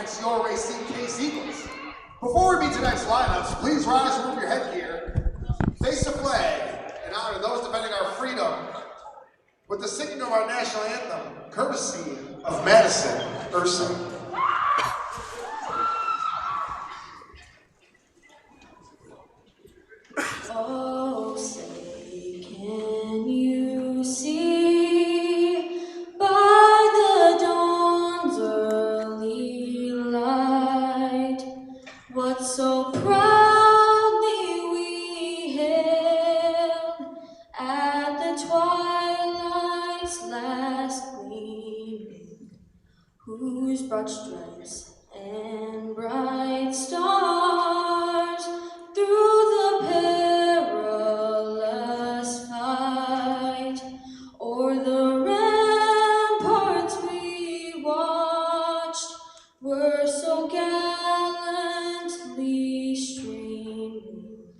against your Racine Case Eagles. Before we meet tonight's lineups, please rise and move your headgear, face the flag, and honor those defending our freedom with the singing of our national anthem, courtesy of Madison Ursa. Oh, say, can you see by the dawn's early light what so proudly we hailed at the twilight's last gleaming, whose broad stripes and bright stars through the perilous fight o'er the ramparts we watched were so gallantly streaming,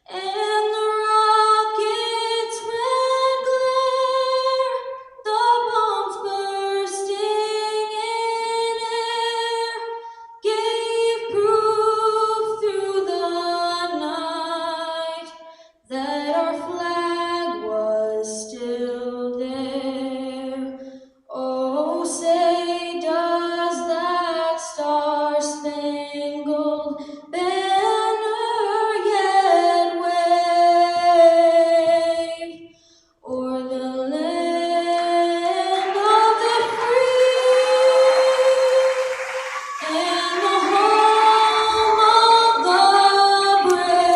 and the rocket's red glare, the bombs bursting in air, gave proof through the night that our flag was still there. Oh, say, does that star-spangled banner yet wave o'er the land of the free and the home of the brave?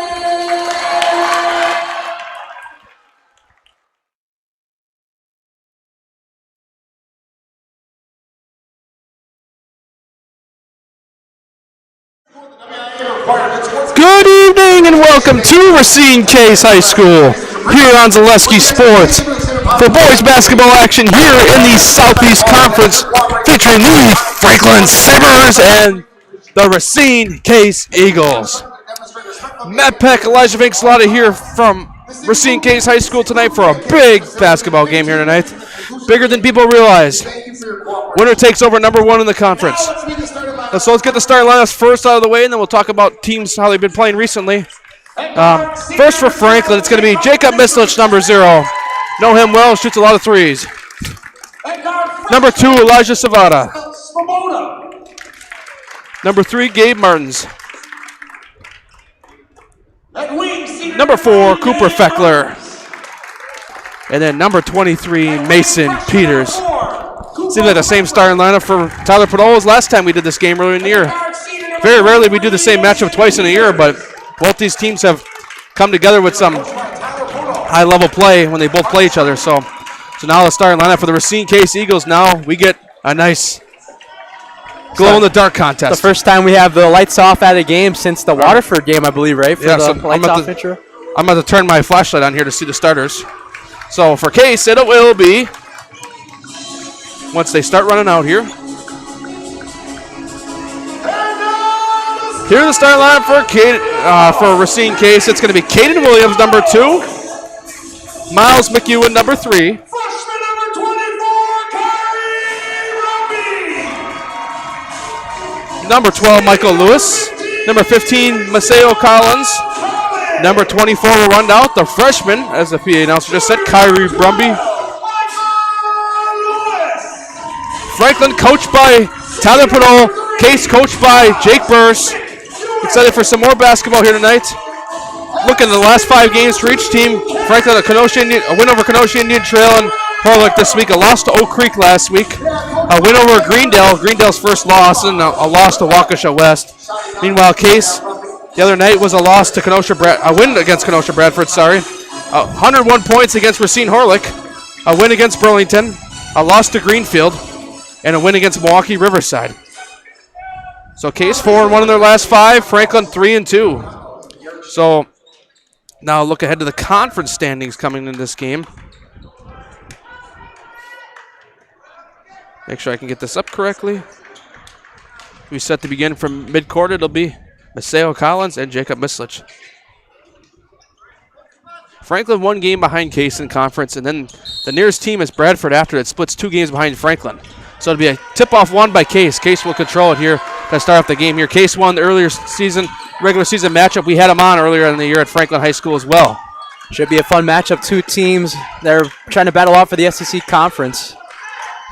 Good evening and welcome to Racine Case High School here on Zaleski Sports for boys basketball action here in the Southeast Conference featuring the Franklin Sabres and the Racine Case Eagles. Matt Peck, Elijah Vincelata here from Racine Case High School tonight for a big basketball game here tonight. Bigger than people realize. Winner takes over number one in the conference. So let's get the starting lineups first out of the way, and then we'll talk about teams, how they've been playing recently. First for Franklin, it's going to be Jacob Mislich, number 0. Know him well, shoots a lot of threes. Number 2, Elijah Savada. Number 3, Gabe Martins. Number 4, Cooper Feckler. And then number 23, Mason Peters. Seems like the same starting lineup for Tyler Podol as last time we did this game earlier in the year. Very rarely we do the same matchup twice in a year, but both these teams have come together with some high-level play when they both play each other. So now the starting lineup for the Racine Case Eagles. Now we get a nice glow-in-the-dark contest. The first time we have the lights off at a game since the Waterford game, I believe, right? For yeah, the so lights off intro. I'm about to turn my flashlight on here to see the starters. So for Case, it will be, once they start running out here. Here's the starting lineup for Racine Case. It's going to be Caden Williams, number 2. Miles McEwen, number 3. Freshman number 24, Kyrie Rumby. Number 12, Michael Lewis. Number 15, Maceo Collins. Number 24 will run out, the freshman, as the PA announcer just said, Kyrie Brumby. Franklin coached by Tyler Podol. Case coached by Jake Burse. Excited for some more basketball here tonight. Look at the last 5 games for each team. Franklin, a win over Kenosha Indian Trail and Harlech this week. A loss to Oak Creek last week. A win over Greendale. Greendale's first loss, and a loss to Waukesha West. Meanwhile, Case, the other night was a loss to a win against Kenosha Bradford, 101 points against Racine Harlech. A win against Burlington. A loss to Greenfield. And a win against Milwaukee Riverside. So Case 4-1 in their last 5. Franklin 3-2. So now look ahead to the conference standings coming in this game. Make sure I can get this up correctly. We set to begin from midcourt. It'll be Maceo Collins and Jacob Mislich. Franklin 1 game behind Case in conference, and then the nearest team is Bradford after that splits 2 games behind Franklin. So it'll be a tip-off won by Case. Case will control it here to start off the game here. Case won the regular season matchup. We had them on earlier in the year at Franklin High School as well. Should be a fun matchup. Two teams that are trying to battle out for the SEC Conference.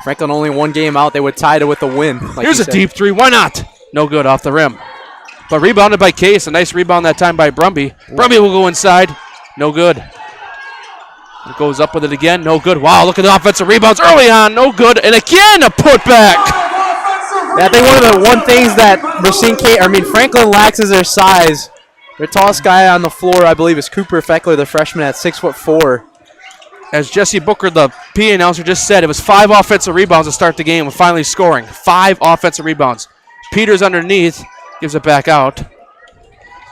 Franklin only one game out. They would tie it with a win. Here's a deep three. Why not? No good off the rim. But rebounded by Case. A nice rebound that time by Brumby. Brumby will go inside. No good. It goes up with it again. No good. Wow, look at the offensive rebounds early on. No good. And again, a putback. I think one things that Franklin lacks is their size. Their tallest guy on the floor, I believe, is Cooper Feckler, the freshman at 6'4". As Jesse Booker, the PA announcer, just said, it was 5 offensive rebounds to start the game. We're finally scoring. 5 offensive rebounds. Peters underneath. Gives it back out.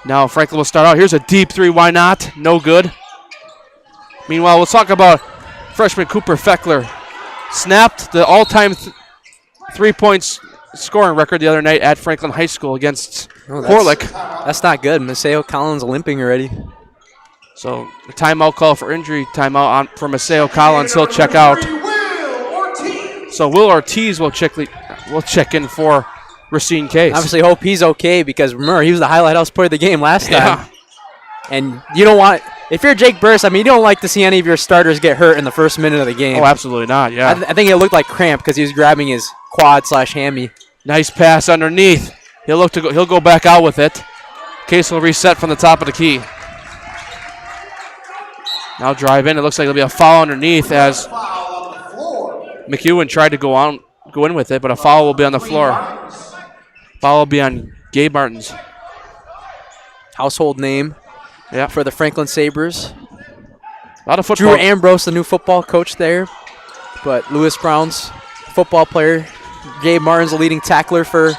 Now Franklin will start out. Here's a deep three. Why not? No good. Meanwhile, we'll talk about freshman Cooper Feckler. Snapped the all-time 3-point scoring record the other night at Franklin High School against Horlick. That's not good. Maceo Collins limping already. So the timeout call for injury. Timeout for Maceo Collins. He'll check out. So Will Ortiz will check in for Racine Case. Obviously hope he's okay because remember, he was the highlight house player of the game last time. And you don't want, if you're Jake Burst, you don't like to see any of your starters get hurt in the first minute of the game. Oh, absolutely not, yeah. I think it looked like cramp because he was grabbing his quad/hammy. Nice pass underneath. He'll go back out with it. Case will reset from the top of the key. Now drive in. It looks like there'll be a foul underneath as McEwen tried to go in with it, but a foul will be on the floor. Foul will be on Gabe Martins. Household name for the Franklin Sabres. A lot of football. Drew Ambrose, the new football coach there. But Lewis Brown's football player. Gabe Martins, the leading tackler for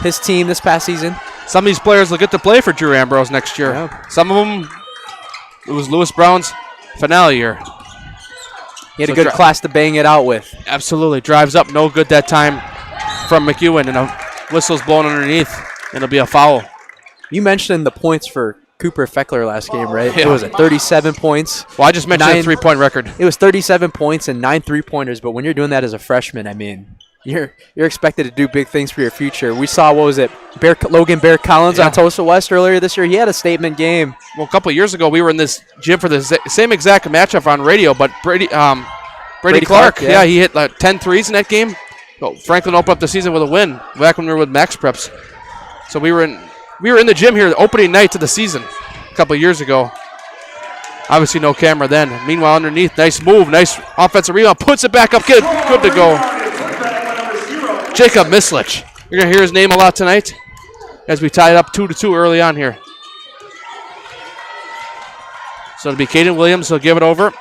his team this past season. Some of these players will get to play for Drew Ambrose next year. Yeah. Some of them, it was Lewis Brown's finale year. He had a good class to bang it out with. Absolutely. Drives up, no good that time from McEwen, and a whistle's blown underneath, and it'll be a foul. You mentioned the points for Cooper Feckler last game, right? Yeah. It was at 37 points. Well, I just mentioned the 3-point record. It was 37 points and 9 3-pointers, but when you're doing that as a freshman, you're expected to do big things for your future. We saw, Logan Bear Collins on Tulsa West earlier this year. He had a statement game. Well, a couple of years ago, we were in this gym for the same exact matchup on radio, but Brady Clark, he hit 10 threes in that game. So Franklin opened up the season with a win back when we were with Max Preps. So we were in the gym here the opening night of the season a couple of years ago. Obviously no camera then. Meanwhile, underneath, nice move, nice offensive rebound, puts it back up, good to go. Jacob Mislich. You're going to hear his name a lot tonight as we tie it up 2-2 early on here. So it'll be Caden Williams. He'll give it over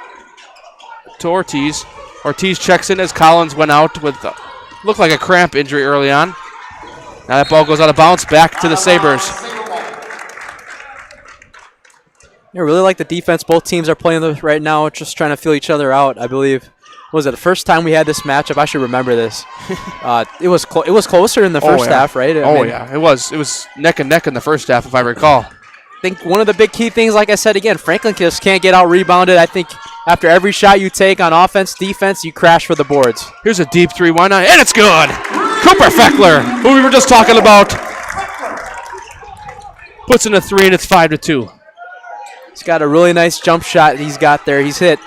to Ortiz. Ortiz checks in as Collins went out with looked like a cramp injury early on. Now that ball goes out of bounds, back to the Sabres. I really like the defense both teams are playing right now, just trying to feel each other out, I believe. Was it the first time we had this matchup? I should remember this. It was closer in the first half, right? It was neck and neck in the first half, if I recall. I think one of the big key things, like I said again, Franklin just can't get out rebounded. I think after every shot you take on offense, defense, you crash for the boards. Here's a deep three, why not? And it's good. Cooper Feckler, who we were just talking about, puts in a 3, and it's 5-2. He's got a really nice jump shot he's got there. He's hit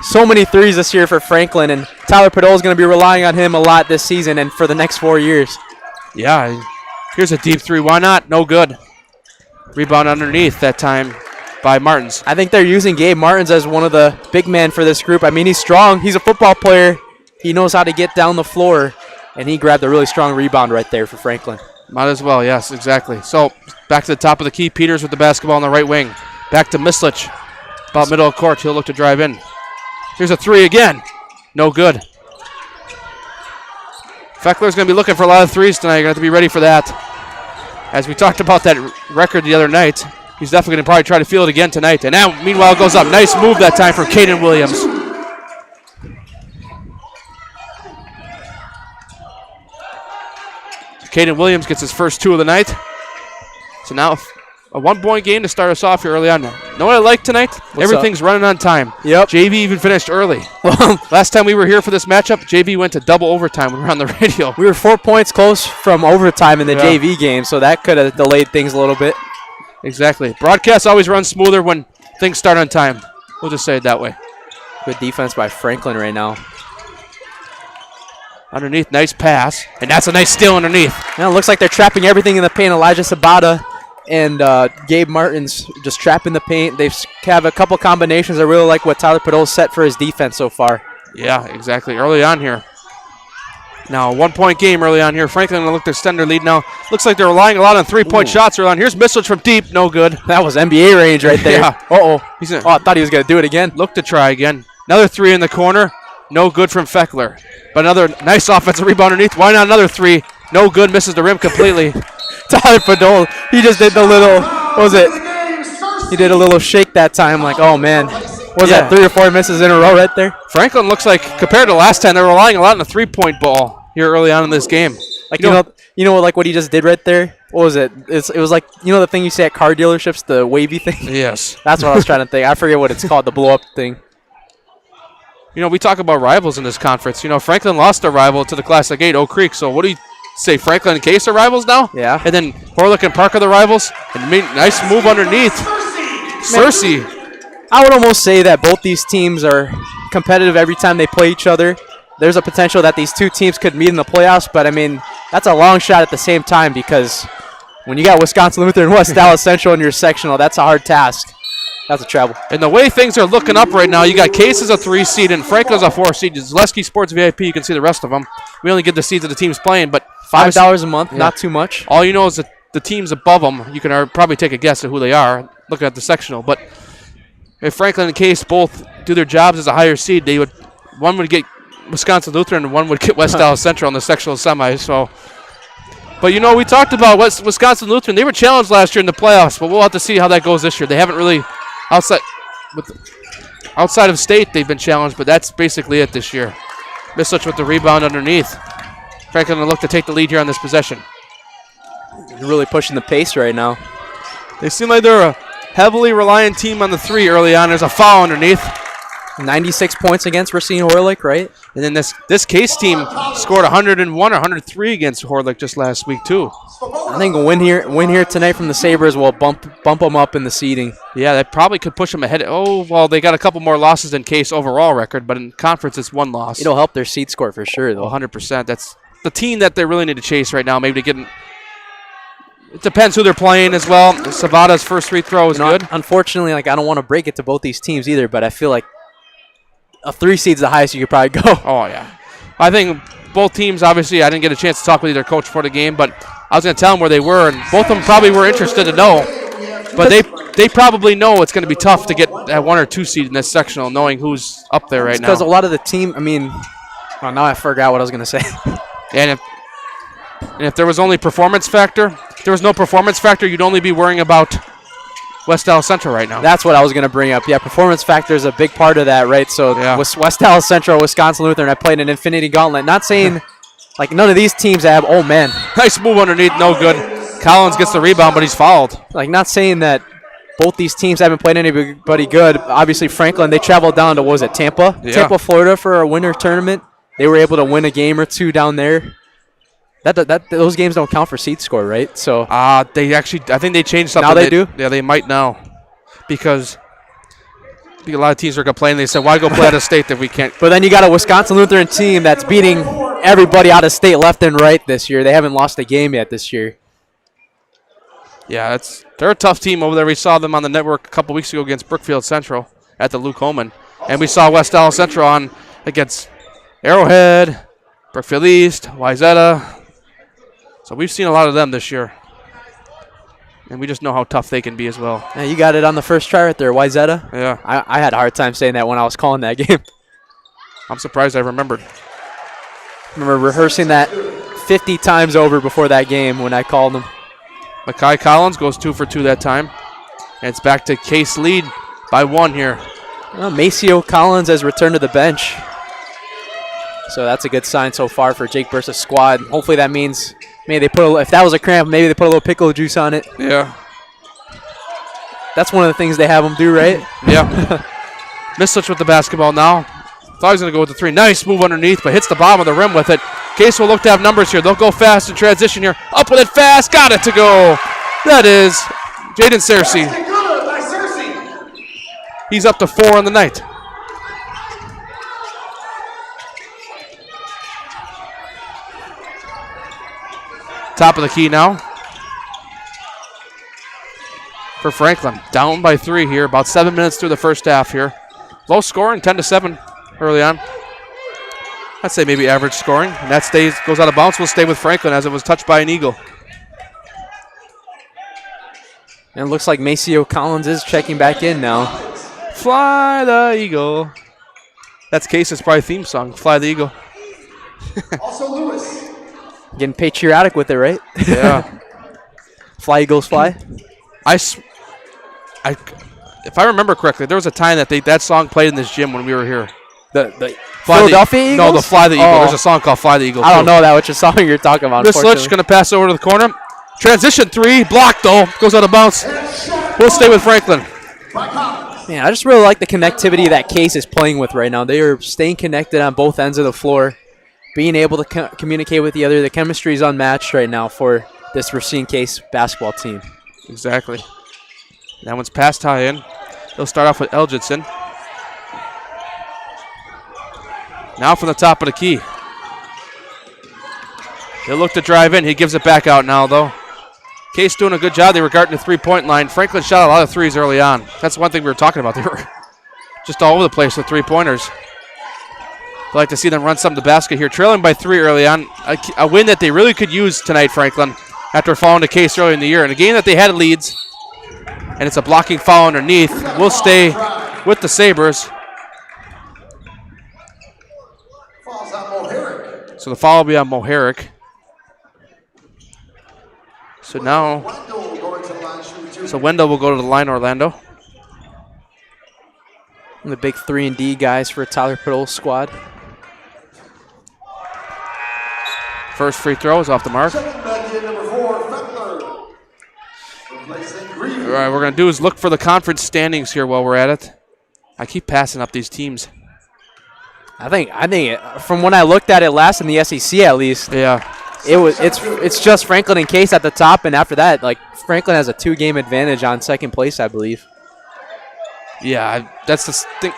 so many threes this year for Franklin, and Tyler Padol is going to be relying on him a lot this season and for the next 4 years. Yeah, here's a deep three. Why not? No good. Rebound underneath that time by Martins. I think they're using Gabe Martins as one of the big men for this group. He's strong. He's a football player. He knows how to get down the floor, and he grabbed a really strong rebound right there for Franklin. Might as well, yes, exactly. So back to the top of the key. Peters with the basketball on the right wing. Back to Mislich. About middle of court. He'll look to drive in. Here's a 3 again. No good. Feckler's going to be looking for a lot of threes tonight. You're going to have to be ready for that. As we talked about that record the other night, he's definitely going to probably try to feel it again tonight. And now, meanwhile, it goes up. Nice move that time from Caden Williams. Caden Williams gets his first 2 of the night. So now a 1-point game to start us off here early on. Know what I like tonight? Everything's running on time. Yep. JV even finished early. Last time we were here for this matchup, JV went to double overtime when we were on the radio. We were 4 points close from overtime in the JV game, so that could have delayed things a little bit. Exactly. Broadcast always runs smoother when things start on time. We'll just say it that way. Good defense by Franklin right now. Underneath, nice pass. And that's a nice steal underneath. Now it looks like they're trapping everything in the paint. Elijah Sabata and Gabe Martin's just trapping the paint. They have a couple combinations. I really like what Tyler Padola's set for his defense so far. Yeah, exactly. Early on here. Now, a 1-point game early on here. Franklin will look to extend their lead now. Looks like they're relying a lot on 3-point shots early on. Here's Misslich from deep. No good. That was NBA range right there. Yeah. Oh, I thought he was going to do it again. Look to try again. Another 3 in the corner. No good from Feckler. But another nice offensive rebound underneath. Why not another 3? No good. Misses the rim completely. Tyler Padola, he just did the little, what was it? He did a little shake that time, like, oh man. Was that 3 or 4 misses in a row right there? Franklin looks like, compared to last time, they're relying a lot on the 3-point ball here early on in this game. Like, you know like what he just did right there? What was it? It was like, you know the thing you say at car dealerships, the wavy thing? Yes. That's what I was trying to think. I forget what it's called, the blow-up thing. You know, we talk about rivals in this conference. You know, Franklin lost a rival to the Classic 8, Oak Creek. So what do you say, Franklin and Case are rivals now? Yeah. And then Horlick and Park are the rivals. And nice move underneath. Cersei. I would almost say that both these teams are competitive every time they play each other. There's a potential that these two teams could meet in the playoffs, but, I mean, that's a long shot at the same time because when you got Wisconsin Lutheran and West Dallas Central in your sectional, that's a hard task. That's a travel. And the way things are looking up right now, you got Case as a 3 seed and Franklin's a 4 seed. Zaleski Sports VIP, you can see the rest of them. We only get the seeds of the teams playing, but $5 a month, not too much. All you know is that the teams above them, you can probably take a guess at who they are, looking at the sectional. But if Franklin and Case both do their jobs as a higher seed, one would get Wisconsin Lutheran and one would get West Dallas Central in the sectional semis. So, but you know, we talked about Wisconsin Lutheran. They were challenged last year in the playoffs, but we'll have to see how that goes this year. They haven't really outside of state they've been challenged, but that's basically it this year. Misslich with the rebound underneath. Franklin will look to take the lead here on this possession. They're really pushing the pace right now. They seem like they're a heavily reliant team on the 3 early on. There's a foul underneath. 96 points against Racine Horlick, right? And then this Case team scored 101 or 103 against Horlick just last week too. I think a win here tonight from the Sabres will bump them up in the seeding. Yeah, that probably could push them ahead. Oh, well, they got a couple more losses than Case overall record, but in conference it's 1 loss. It'll help their seed score for sure, though. 100%. That's the team that they really need to chase right now. Maybe to get. It depends who they're playing as well. Savada's first free throw is good. Unfortunately, I don't want to break it to both these teams either, but I feel like a 3 seed's the highest you could probably go. Oh, yeah. I think both teams, obviously, I didn't get a chance to talk with either coach before the game, but I was going to tell them where they were, and both of them probably were interested to know. But they probably know it's going to be tough to get that 1 or 2 seed in this sectional, knowing who's up there right now. Because a lot of the team, now I forgot what I was going to say. And if there was only performance factor, if there was no performance factor, you'd only be worrying about West Dallas Central right now. That's what I was going to bring up. Yeah, performance factor is a big part of that, right? So West Dallas Central, Wisconsin Lutheran, I played an infinity gauntlet. Not saying none of these teams have, oh man. Nice move underneath, no good. Collins gets the rebound, but he's fouled. Not saying that both these teams haven't played anybody good. Obviously, Franklin, they traveled down to, what was it, Tampa? Yeah. Tampa, Florida for a winter tournament. They were able to win a game or 2 down there. Those games don't count for seed score, right? So they actually, I think they changed something. Now they do? Yeah, they might now, because a lot of teams are complaining. They said, "Why go play out of state if we can't?" But then you got a Wisconsin Lutheran team that's beating everybody out of state left and right this year. They haven't lost a game yet this year. Yeah, they're a tough team over there. We saw them on the network a couple weeks ago against Brookfield Central at the Luke Holman, and we saw West Dallas Central on against Arrowhead, Brookfield East, Wayzata. So we've seen a lot of them this year. And we just know how tough they can be as well. Yeah, you got it on the first try right there, Wayzata. Yeah. I had a hard time saying that when I was calling that game. I'm surprised I remembered. I remember rehearsing that 50 times over before that game when I called them. Makai Collins goes 2 for 2 that time. And it's back to Case lead by 1 here. Maceo Collins has returned to the bench. So that's a good sign so far for Jake Bursa's squad. Hopefully that means maybe they put if that was a cramp, maybe they put a little pickle juice on it. Yeah. That's one of the things they have them do, right? Yeah. Mislich with the basketball now. Thought he was going to go with the three. Nice move underneath, but hits the bottom of the rim with it. Case will look to have numbers here. They'll go fast in transition here. Up with it fast. Got it to go. That is Jaden Searcy. Good by Cersei. He's up to 4 on the night. Top of the key now for Franklin. Down by 3 here. About 7 minutes through the first half here. Low scoring, 10-7 early on. I'd say maybe average scoring. And that goes out of bounds. Will stay with Franklin as it was touched by an Eagle. And it looks like Maceo Collins is checking back in now. Fly the Eagle. That's Case's probably theme song, Fly the Eagle. Also Lewis. Getting patriotic with it, right? Yeah. Fly, Eagles, fly. If I remember correctly, there was a time that that song played in this gym when we were here. The Fly Philadelphia Eagles? No, the Fly the Eagle. Oh. There's a song called Fly the Eagle. I don't know that, which song you're talking about. Mislich going to pass over to the corner. Transition 3, blocked though. Goes out of bounds. We'll stay with Franklin. Man, I just really like the connectivity that Case is playing with right now. They are staying connected on both ends of the floor, being able to communicate with the other. The chemistry is unmatched right now for this Racine Case basketball team. Exactly. That one's passed high in. They'll start off with Elgidson. Now from the top of the key. He'll look to drive in. He gives it back out now, though. Case doing a good job. They were guarding the three-point line. Franklin shot a lot of threes early on. That's one thing we were talking about. They were just all over the place with three-pointers. I'd like to see them run some to the basket here. Trailing by 3 early on. A win that they really could use tonight, Franklin, after falling to Case early in the year. In a game that they had leads, and it's a blocking foul underneath. We'll stay with the Sabres. Falls on Moharic. So the foul will be on Moharic. So now, Wendell going to the line, shooting 2. Wendell will go to the line, Orlando. And the big 3-and-D guys for Tyler Piddle's squad. First free throw is off the mark. Checking back in, number 4, Fettler. Replacing Green. All right, what we're going to do is look for the conference standings here while we're at it. I keep passing up these teams. I think from when I looked at it last in the SEC at least, Yeah. it's just Franklin and Case at the top, and after that, like Franklin has a 2-game advantage on second place, I believe. Yeah, that's the thing.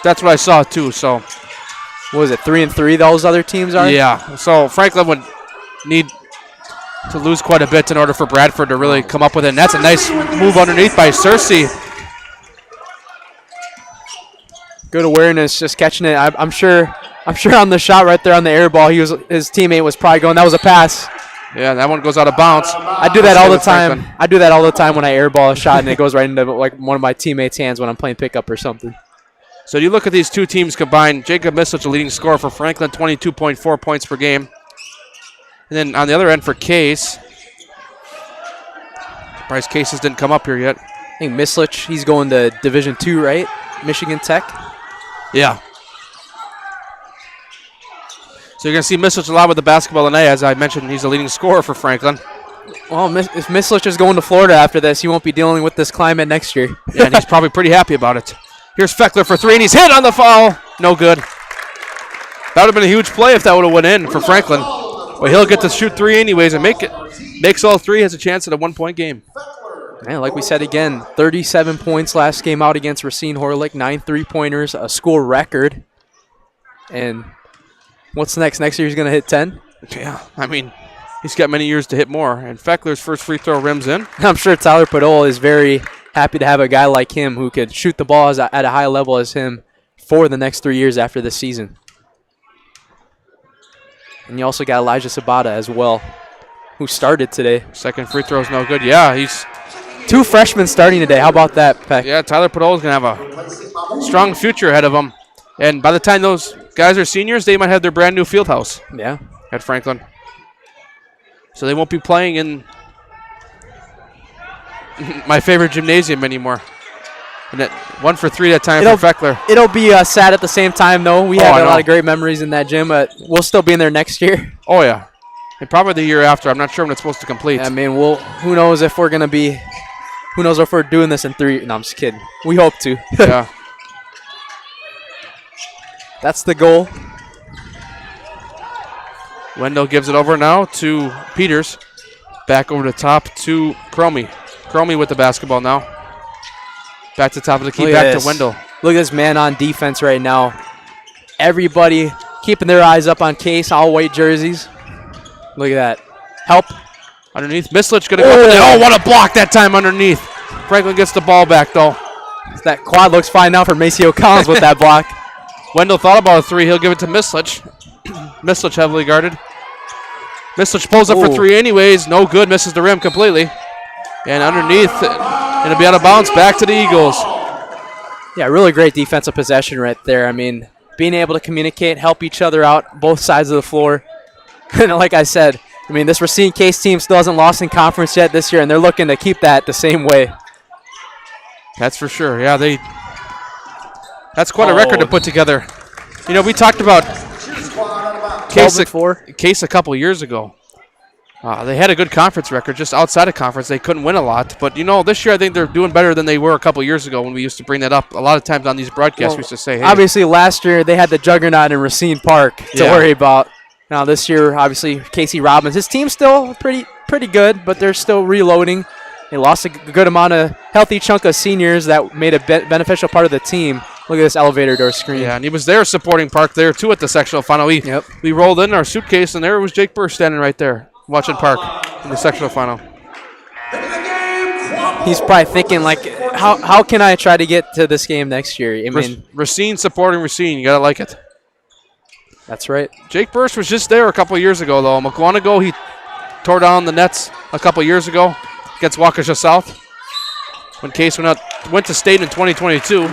That's what I saw too. So, What was it, 3-3? Those other teams are. yeah. So Franklin would need to lose quite a bit in order for Bradford to really come up with it. And that's a nice move underneath by Cersei. Good awareness, just catching it. I'm sure on the shot right there on the air ball, his teammate was probably going, that was a pass. Yeah, that one goes out of bounds. I do that all the with time. Franklin. I do that all the time when I airball a shot and it goes right into like one of my teammates' hands when I'm playing pickup or something. So you look at these two teams combined. Jacob Mislich, a leading scorer for Franklin, 22.4 points per game. And then on the other end for Case, Bryce Cases didn't come up here yet. I think Mislich, he's going to Division II, right? Michigan Tech. Yeah. So you're going to see Mislich a lot with the basketball tonight. As I mentioned, he's a leading scorer for Franklin. Well, if Mislich is going to Florida after this, he won't be dealing with this climate next year. Yeah, and he's probably pretty happy about it. Here's Feckler for 3, and he's hit on the foul. No good. That would have been a huge play if that would have went in for Franklin. But he'll get to shoot 3 anyways and make it. Makes all 3, has a chance at a 1-point game. Man, like we said again, 37 points last game out against Racine Horlick, 9 3-pointers, a school record. And what's next? Next year he's going to hit 10? Yeah, I mean, he's got many years to hit more. And Feckler's first free throw rims in. I'm sure Tyler Padol is very happy to have a guy like him who could shoot the ball at a high level as him for the next 3 years after this season. And you also got Elijah Sabata as well, who started today. Second free throw is no good. Yeah, he's 2 freshmen starting today. How about that, Peck? yeah. Tyler Padol is gonna have a strong future ahead of him. And by the time those guys are seniors, they might have their brand new field house Yeah. at Franklin. So they won't be playing in my favorite gymnasium anymore. And that 1 for 3 that time for Feckler. It'll be sad at the same time, though. We I have a know. lot of great memories in that gym, but we'll still be in there next year. Oh yeah, and probably the year after. I'm not sure when it's supposed to complete. I mean, who knows if we're going to be Who knows if we're doing this in 3? No, I'm just kidding. We hope to. Yeah. That's the goal. Wendell gives it over now to Peters. Back over the top to Cromie. Cromie with the basketball now. Back to the top of the key, back to Wendell. Look at this man on defense right now. Everybody keeping their eyes up on Case, all white jerseys. Look at that. Help. Underneath, Mislich going to go up there. Oh, what a block that time underneath. Franklin gets the ball back, though. That quad looks fine now for Maceo Collins with that block. Wendell thought about a 3. He'll give it to Mislich. Mislich heavily guarded. Mislich pulls up for 3 anyways. No good. Misses the rim completely. And underneath, it'll be out of bounds. Back to the Eagles. Yeah, really great defensive possession right there. I mean, being able to communicate, help each other out, both sides of the floor. And like I said, I mean, this Racine Case team still hasn't lost in conference yet this year, and they're looking to keep that the same way. That's for sure. Yeah, that's quite a record to put together. You know, we talked about Case a couple years ago. They had a good conference record. Just outside of conference, they couldn't win a lot. But, you know, this year I think they're doing better than they were a couple years ago when we used to bring that up. A lot of times on these broadcasts we used to say, hey. Obviously, last year they had the juggernaut in Racine Park to worry about. Now, this year, obviously, Casey Robbins. His team's still pretty good, but they're still reloading. They lost a good amount of healthy chunk of seniors that made a beneficial part of the team. Look at this elevator door screen. Yeah, and he was there supporting Park there, too, at the sectional final. We rolled in our suitcase, and there was Jake Burr standing right there watching Park in the sectional final. He's probably thinking, like, how can I try to get to this game next year? I mean, Racine supporting Racine. You got to like it. That's right. Jake Burst was just there a couple years ago, though. McWanago, he tore down the nets a couple years ago against Waukesha South. When Case went to state in 2022.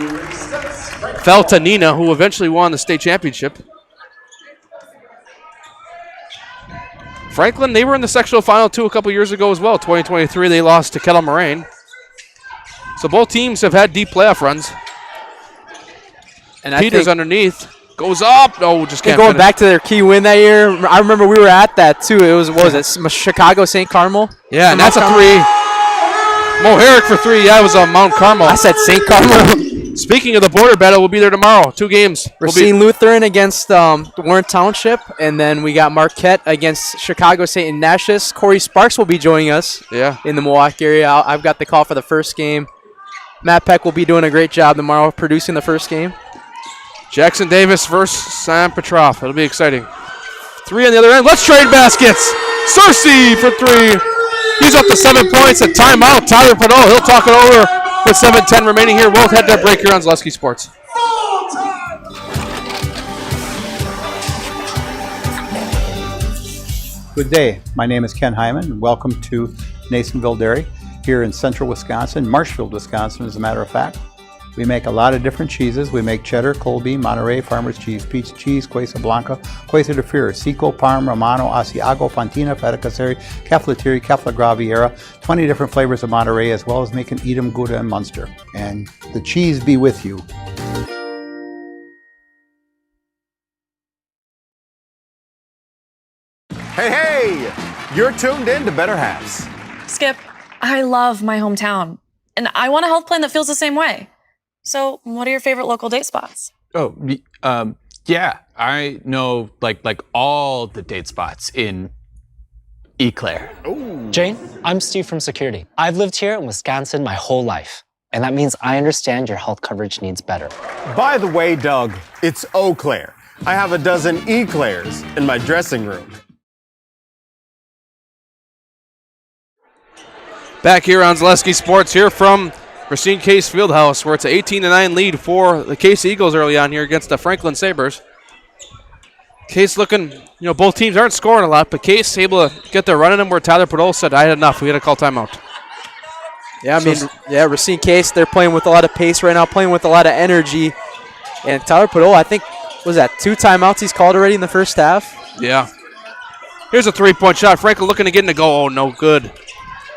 Fell to Nina, who eventually won the state championship. Franklin, they were in the sectional final, too, a couple years ago as well. 2023, they lost to Kettle Moraine. So both teams have had deep playoff runs. And Peters underneath. Goes up. No, just can't going finish. Back to their key win that year. I remember we were at that, too. It was, what was it, Chicago, St. Carmel? Yeah, and that's a 3. Mo Herrick for 3. Yeah, it was Mount Carmel. I said St. Carmel. Speaking of the border battle, we'll be there tomorrow. 2 games. Racine Lutheran against Warren Township, and then we got Marquette against Chicago St. Ignatius. Corey Sparks will be joining us in the Milwaukee area. I've got the call for the first game. Matt Peck will be doing a great job tomorrow producing the first game. Jackson Davis versus Sam Petrov. It'll be exciting. 3 on the other end. Let's trade baskets. Cersei for 3. He's up to 7 points. A timeout. Tyler Padol. He'll talk it over with 7:10 remaining here. We'll head to break here on Zaleski Sports. Good day. My name is Ken Hyman, and welcome to Nasonville Dairy here in central Wisconsin, Marshfield, Wisconsin, as a matter of fact. We make a lot of different cheeses. We make cheddar, Colby, Monterey, Farmer's Cheese, Peach Cheese, Quesa Blanca, Quesa de Fear, Seco, Parm, Romano, Asiago, Fontina, Feta Caseri, Caflateri, Cafla Graviera, 20 different flavors of Monterey, as well as making Edam, Gouda, and Munster. And the cheese be with you. Hey, you're tuned in to Better Halves. Skip, I love my hometown, and I want a health plan that feels the same way. So, what are your favorite local date spots? Oh, yeah, I know like all the date spots in Eau Claire. Ooh. Jane, I'm Steve from Security. I've lived here in Wisconsin my whole life, and that means I understand your health coverage needs better. By the way, Doug, it's Eau Claire. I have a dozen Eclairs in my dressing room. Back here on Zaleski Sports, here from Racine Case Fieldhouse, where it's an 18-9 lead for the Case Eagles early on here against the Franklin Sabres. Case looking, both teams aren't scoring a lot, but Case able to get their run in them where Tyler Padol said, I had enough. We had to call timeout. Yeah, Racine Case, they're playing with a lot of pace right now, playing with a lot of energy. And Tyler Padol, I think, was that 2 timeouts he's called already in the first half? Yeah. Here's a 3-point shot. Franklin looking to get in the goal. Oh, no good.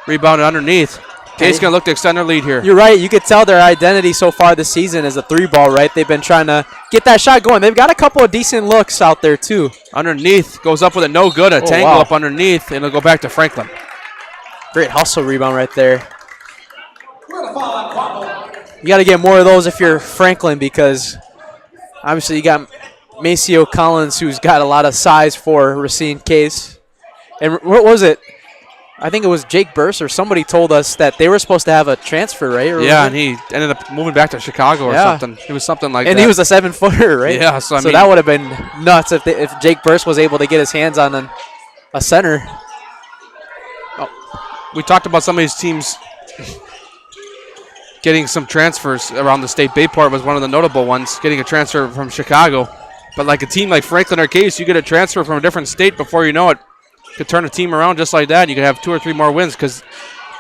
Rebounded underneath. Case going to look to extend their lead here. You're right. You could tell their identity so far this season is a 3-ball, right? They've been trying to get that shot going. They've got a couple of decent looks out there, too. Underneath. Goes up with it. No good. A tangle up underneath, and it'll go back to Franklin. Great hustle rebound right there. You got to get more of those if you're Franklin, because obviously you got Maceo Collins, who's got a lot of size for Racine Case. And what was it? I think it was Jake Burse or somebody told us that they were supposed to have a transfer, right? Or yeah, and he ended up moving back to Chicago or something. It was something like that. And he was a 7-footer, right? Yeah, so I mean, that would have been nuts if Jake Burse was able to get his hands on a center. We talked about some of these teams getting some transfers around the state. Bayport was one of the notable ones, getting a transfer from Chicago. But like a team like Franklin or Case, you get a transfer from a different state before you know it. Could turn a team around just like that. And you could have 2 or 3 more wins because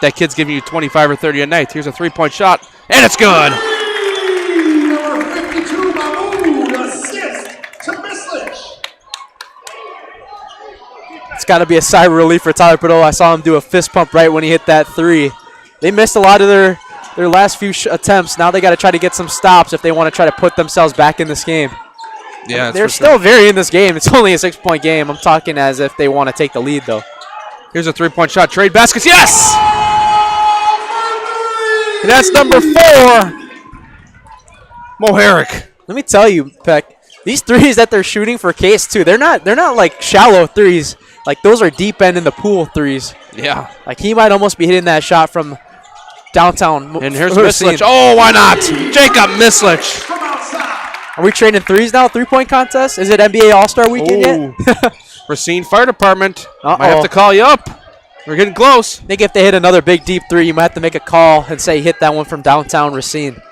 that kid's giving you 25 or 30 a night. Here's a 3-point shot, and it's good. Number 52, Mahmoud, assist to Mislich. It's got to be a sigh of relief for Tyler Prideaux. I saw him do a fist pump right when he hit that 3. They missed a lot of their last few attempts. Now they got to try to get some stops if they want to try to put themselves back in this game. Yeah, they're still very in this game. It's only a 6-point game. I'm talking as if they want to take the lead, though. Here's a 3-point shot. Trade baskets. Yes! And that's number 4. Moharic. Let me tell you, Peck, these threes that they're shooting for Case too, they're not like shallow threes. Like those are deep end in the pool threes. Yeah. Like he might almost be hitting that shot from downtown. And here's Mislich. Oh, why not? Jacob Mislich. Are we trading threes now? 3-point contest? Is it NBA All-Star weekend yet? Racine Fire Department. Might have to call you up. We're getting close. I think if they hit another big deep 3, you might have to make a call and say hit that one from downtown Racine.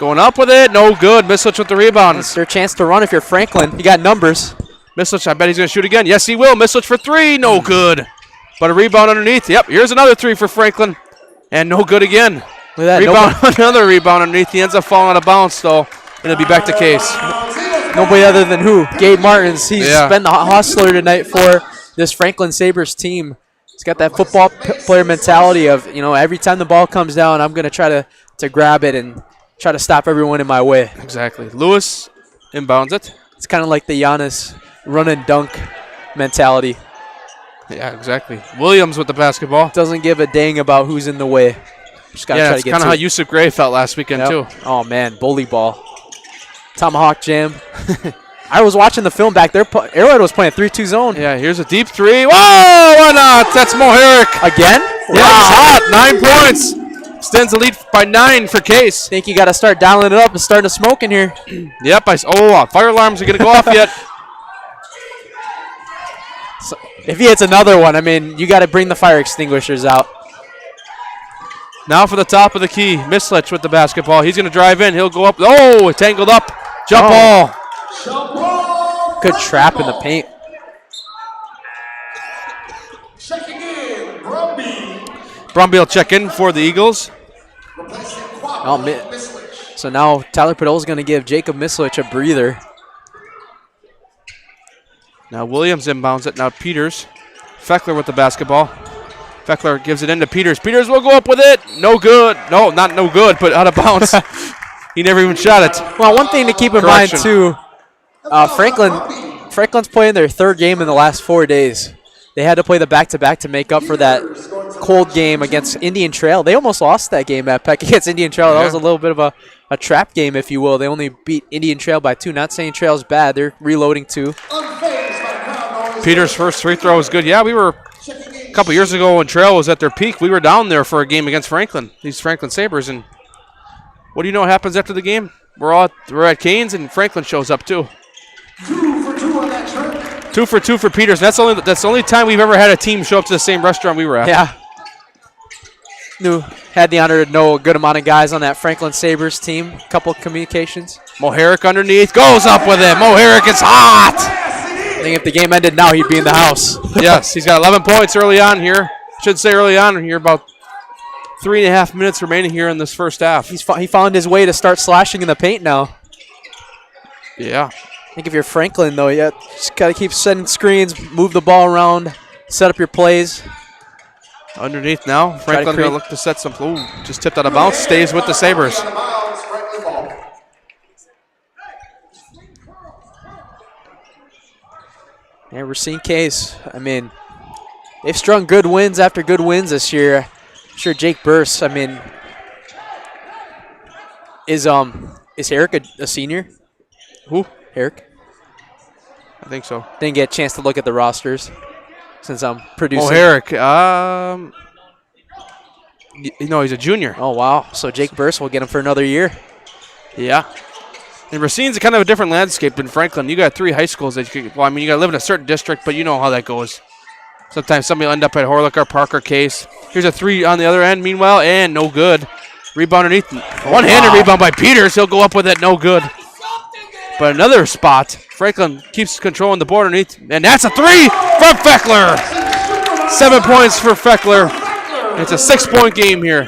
Going up with it. No good. Mislich with the rebound. It's their chance to run if you're Franklin. You got numbers. Mislich, I bet he's going to shoot again. Yes, he will. Mislich for 3. No good. But a rebound underneath. Yep, here's another 3 for Franklin. And no good again. Look at that. Rebound, another rebound underneath. He ends up falling out of bounds, though. And it'll be back to Case. Nobody other than who? Gabe Martins. He's been the hustler tonight for this Franklin Sabres team. He's got that football player mentality of, every time the ball comes down, I'm going to try to grab it and try to stop everyone in my way. Exactly. Lewis inbounds it. It's kind of like the Giannis run and dunk mentality. Yeah, exactly. Williams with the basketball. Doesn't give a dang about who's in the way. Just gotta try it's to get kind of how Yusuf Gray felt last weekend, too. Oh, man, bully ball. Tomahawk jam. I was watching the film back there. Arrowhead was playing 3-2 zone. Yeah, here's a deep 3. Whoa, why not? That's Moharic. Again? Yeah, he's hot. 9 points. Extends the lead by 9 for Case. Think you got to start dialing it up and starting to smoke in here. Yep. Fire alarms are going to go off yet. So if he hits another one, you got to bring the fire extinguishers out. Now for the top of the key. Mislich with the basketball. He's going to drive in. He'll go up. Oh, tangled up. Jump ball. Good trap in the paint. Checking in, Brumby. Brumby will check in for the Eagles. So now Tyler Prideaux is going to give Jacob Mislich a breather. Now Williams inbounds it. Now Peters. Feckler with the basketball. Feckler gives it into Peters. Peters will go up with it. No good. No, not no good, but out of bounds. He never even shot it. Well, one thing to keep in mind, too, Franklin's playing their 3rd game in the last 4 days. They had to play the back-to-back to make up for that cold game against Indian Trail. They almost lost that game at Peck against Indian Trail. That was a little bit of a trap game, if you will. They only beat Indian Trail by 2. Not saying Trail's bad. They're reloading, too. Peters' first free throw was good. Yeah, we were a couple years ago when Trail was at their peak. We were down there for a game against Franklin, these Franklin Sabres. And what do you know happens after the game? We're at Canes, and Franklin shows up, too. 2 for 2 on that trip. 2 for 2 for Peters. That's the only time we've ever had a team show up to the same restaurant we were at. Yeah. Had the honor to know a good amount of guys on that Franklin Sabres team. A couple of communications. Moharic underneath. Goes up with it. Moharic is hot. I think if the game ended now, he'd be in the house. Yes, he's got 11 points early on here. Should say early on here, about 3.5 minutes remaining here in this first half. He found his way to start slashing in the paint now. Yeah. I think if you're Franklin, though, you just got to keep setting screens, move the ball around, set up your plays. Underneath now. Franklin going to look to set some. Ooh, just tipped out of bounds. Stays with the Sabres. Yeah, Racine Case, they've strung good wins after good wins this year. I'm sure Jake Burse, Is Eric a senior? Who? Eric? I think so. Didn't get a chance to look at the rosters since I'm producing. Oh, Eric. He's a junior. Oh, wow. So Jake Burse will get him for another year. Yeah. And Racine's kind of a different landscape than Franklin. You got 3 high schools that you got to live in a certain district, but you know how that goes. Sometimes somebody will end up at Horlick or Parker Case. Here's a 3 on the other end, meanwhile, and no good. Rebound underneath. One-handed rebound by Peters. He'll go up with it, no good. But another spot. Franklin keeps controlling the board underneath, and that's a 3 from Feckler. 7 points for Feckler. It's a 6-point game here.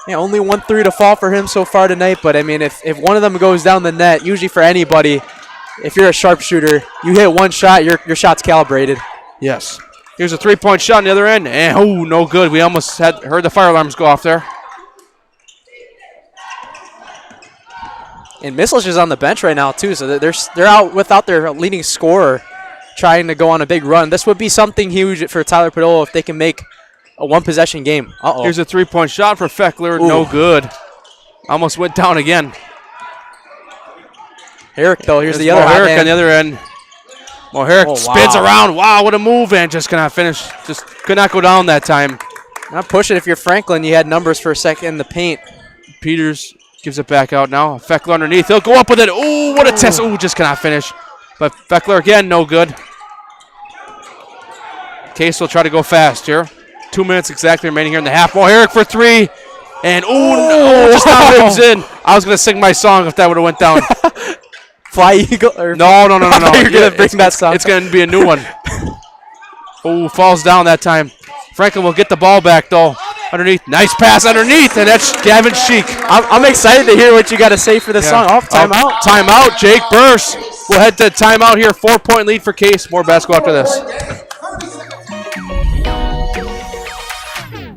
Yeah, only 1 3 to fall for him so far tonight, but I mean, if one of them goes down the net, usually for anybody, if you're a sharpshooter, you hit one shot, your shot's calibrated. Yes. Here's a 3-point shot on the other end, and no good. We almost heard the fire alarms go off there. And Mislish is on the bench right now too, so they're out without their leading scorer, trying to go on a big run. This would be something huge for Tyler Padolo if they can make a 1-possession game. Here's a 3-point shot for Feckler. Ooh. No good. Almost went down again. Herrick, though, here's the other Herrick hand. on the other end. Herrick spins around. Wow, what a move, and just cannot finish. Just could not go down that time. Not push it. If you're Franklin, you had numbers for a second in the paint. Peters gives it back out now. Feckler underneath. He'll go up with it. Ooh, what a test. Ooh, just cannot finish. But Feckler again, no good. Case will try to go fast here. 2 minutes exactly remaining here in the half. Herrick for 3. And no, just not ribs in. I was going to sing my song if that would have went down. Fly Eagle? Or No. You're going to bring that song. It's going to be a new one. Falls down that time. Franklin will get the ball back, though. Underneath. Nice pass underneath, and that's Gavin Sheik. I'm excited to hear what you got to say for this song. Timeout. Timeout. Jake Burse will head to timeout here. 4-point lead for Case. More basketball after this.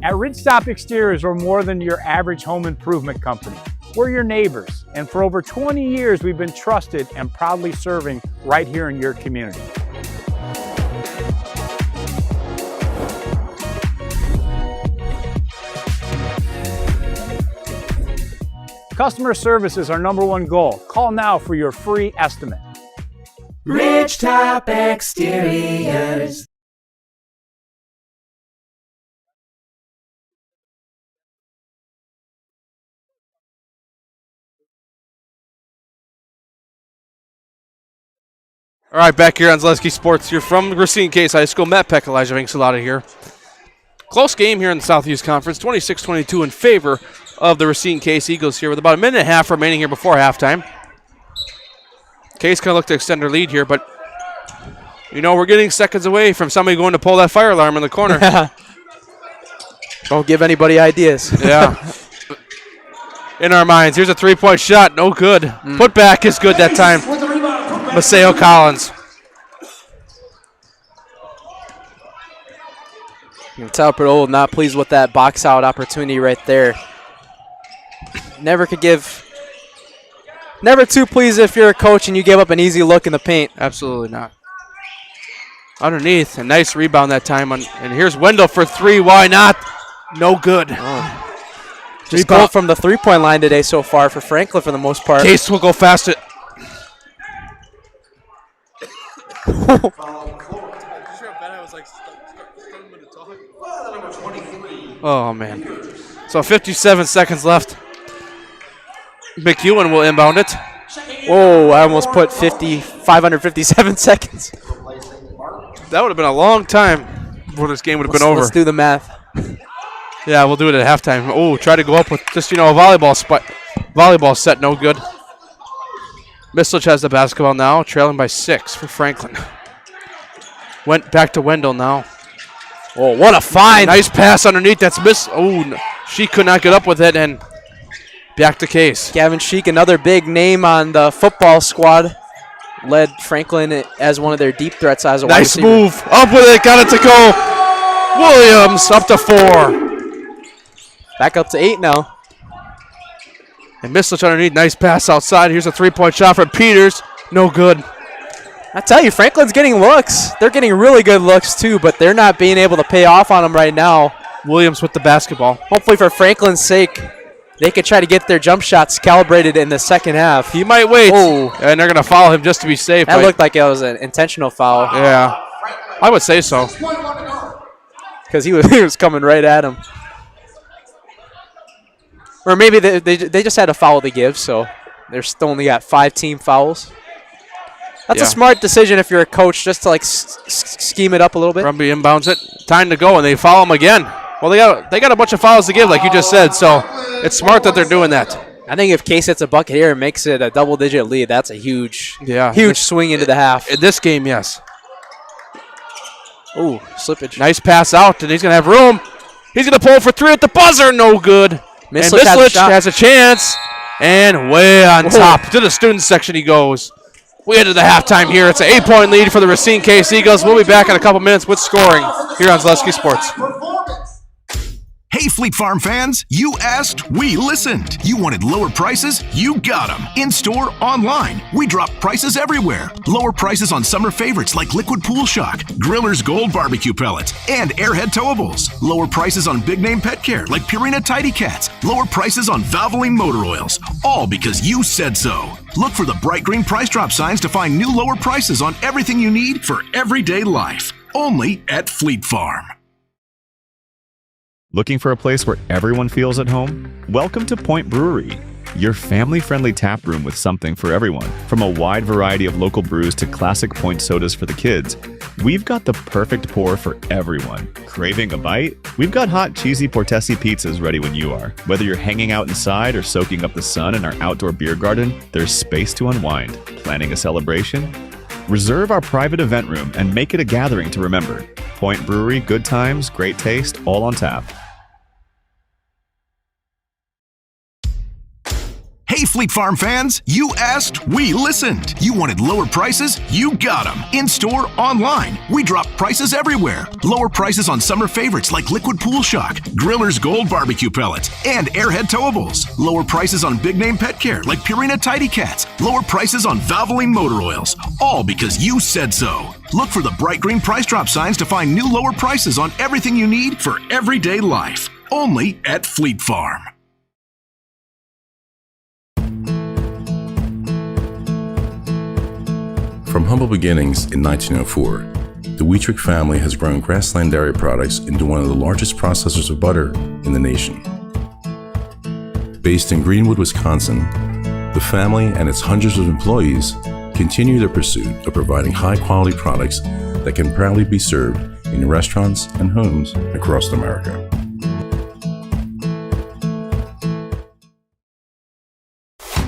At Ridgestop Exteriors, we're more than your average home improvement company. We're your neighbors, and for over 20 years, we've been trusted and proudly serving right here in your community. Customer service is our #1 goal. Call now for your free estimate. Ridgetop Exteriors. All right, back here on Zaleski Sports. You're from Racine Case High School. Matt Peck, Elijah Vinksalata here. Close game here in the Southeast Conference. 26-22 in favor of the Racine Case Eagles here with about a minute and a half remaining here before halftime. Case kind of look to extend their lead here, but we're getting seconds away from somebody going to pull that fire alarm in the corner. Don't give anybody ideas. Yeah. In our minds. Here's a 3-point shot. No good. Put back is good that time. Maseo Collins. Tyler Padolo not pleased with that box out opportunity right there. Never too pleased if you're a coach and you give up an easy look in the paint. Absolutely not. Underneath, a nice rebound that time. And here's Wendell for 3. Why not? No good. Just goal from the 3-point line today so far for Franklin for the most part. Case will go fast. Oh, man. So 57 seconds left. McEwen will inbound it. Whoa, I almost put 557 seconds. That would have been a long time before this game would have been over. Let's do the math. Yeah, we'll do it at halftime. Oh, try to go up with just, a volleyball set, no good. Mislich has the basketball now, trailing by 6 for Franklin. Went back to Wendell now. Oh, what a find. Nice pass underneath. That's miss. Oh, no. She could not get up with it, and back to Case. Gavin Sheik, another big name on the football squad, led Franklin as one of their deep threats as a wide receiver. Nice move. Up with it. Got it to go. Williams up to 4. Back up to 8 now. And Mislich underneath. Nice pass outside. Here's a 3-point shot from Peters. No good. I tell you, Franklin's getting looks. They're getting really good looks too, but they're not being able to pay off on them right now. Williams with the basketball. Hopefully for Franklin's sake, they could try to get their jump shots calibrated in the second half. He might wait, Oh. and they're going to foul him just to be safe. That looked like it was an intentional foul. Yeah, I would say so. Because he was coming right at him. Or maybe they just had a foul to give, so they're still only got 5 team fouls. That's a smart decision if you're a coach, just to like scheme it up a little bit. Brumby inbounds it. Time to go, and they foul him again. Well, they got a bunch of fouls to give, like you just said, so it's smart that they're doing that. I think if Case hits a bucket here and makes it a double-digit lead, that's a huge swing into the half. In this game, yes. Ooh, slippage. Nice pass out, and he's going to have room. He's going to pull for 3 at the buzzer. No good. Mislich and Mislich has a chance. And way on top. To the student section he goes. We head to the halftime here. It's an 8-point lead for the Racine Case Eagles. We'll be back in a couple minutes with scoring here on Zaleski Sports. Hey, Fleet Farm fans, you asked, we listened. You wanted lower prices? You got them. In-store, online. We drop prices everywhere. Lower prices on summer favorites like Liquid Pool Shock, Griller's Gold Barbecue Pellets, and Airhead Towables. Lower prices on big-name pet care like Purina Tidy Cats. Lower prices on Valvoline Motor Oils. All because you said so. Look for the bright green price drop signs to find new lower prices on everything you need for everyday life. Only at Fleet Farm. Looking for a place where everyone feels at home? Welcome to Point Brewery, your family-friendly tap room with something for everyone. From a wide variety of local brews to classic Point sodas for the kids, we've got the perfect pour for everyone. Craving a bite? We've got hot, cheesy Portesi pizzas ready when you are. Whether you're hanging out inside or soaking up the sun in our outdoor beer garden, there's space to unwind. Planning a celebration? Reserve our private event room and make it a gathering to remember. Point Brewery, good times, great taste, all on tap. Hey, Fleet Farm fans, you asked, we listened. You wanted lower prices? You got them. In-store, online. We drop prices everywhere. Lower prices on summer favorites like Liquid Pool Shock, Griller's Gold Barbecue Pellets, and Airhead Towables. Lower prices on big-name pet care like Purina Tidy Cats. Lower prices on Valvoline Motor Oils. All because you said so. Look for the bright green price drop signs to find new lower prices on everything you need for everyday life. Only at Fleet Farm. From humble beginnings in 1904, the Wheatrick family has grown Grassland Dairy Products into one of the largest processors of butter in the nation. Based in Greenwood, Wisconsin, the family and its hundreds of employees continue their pursuit of providing high-quality products that can proudly be served in restaurants and homes across America.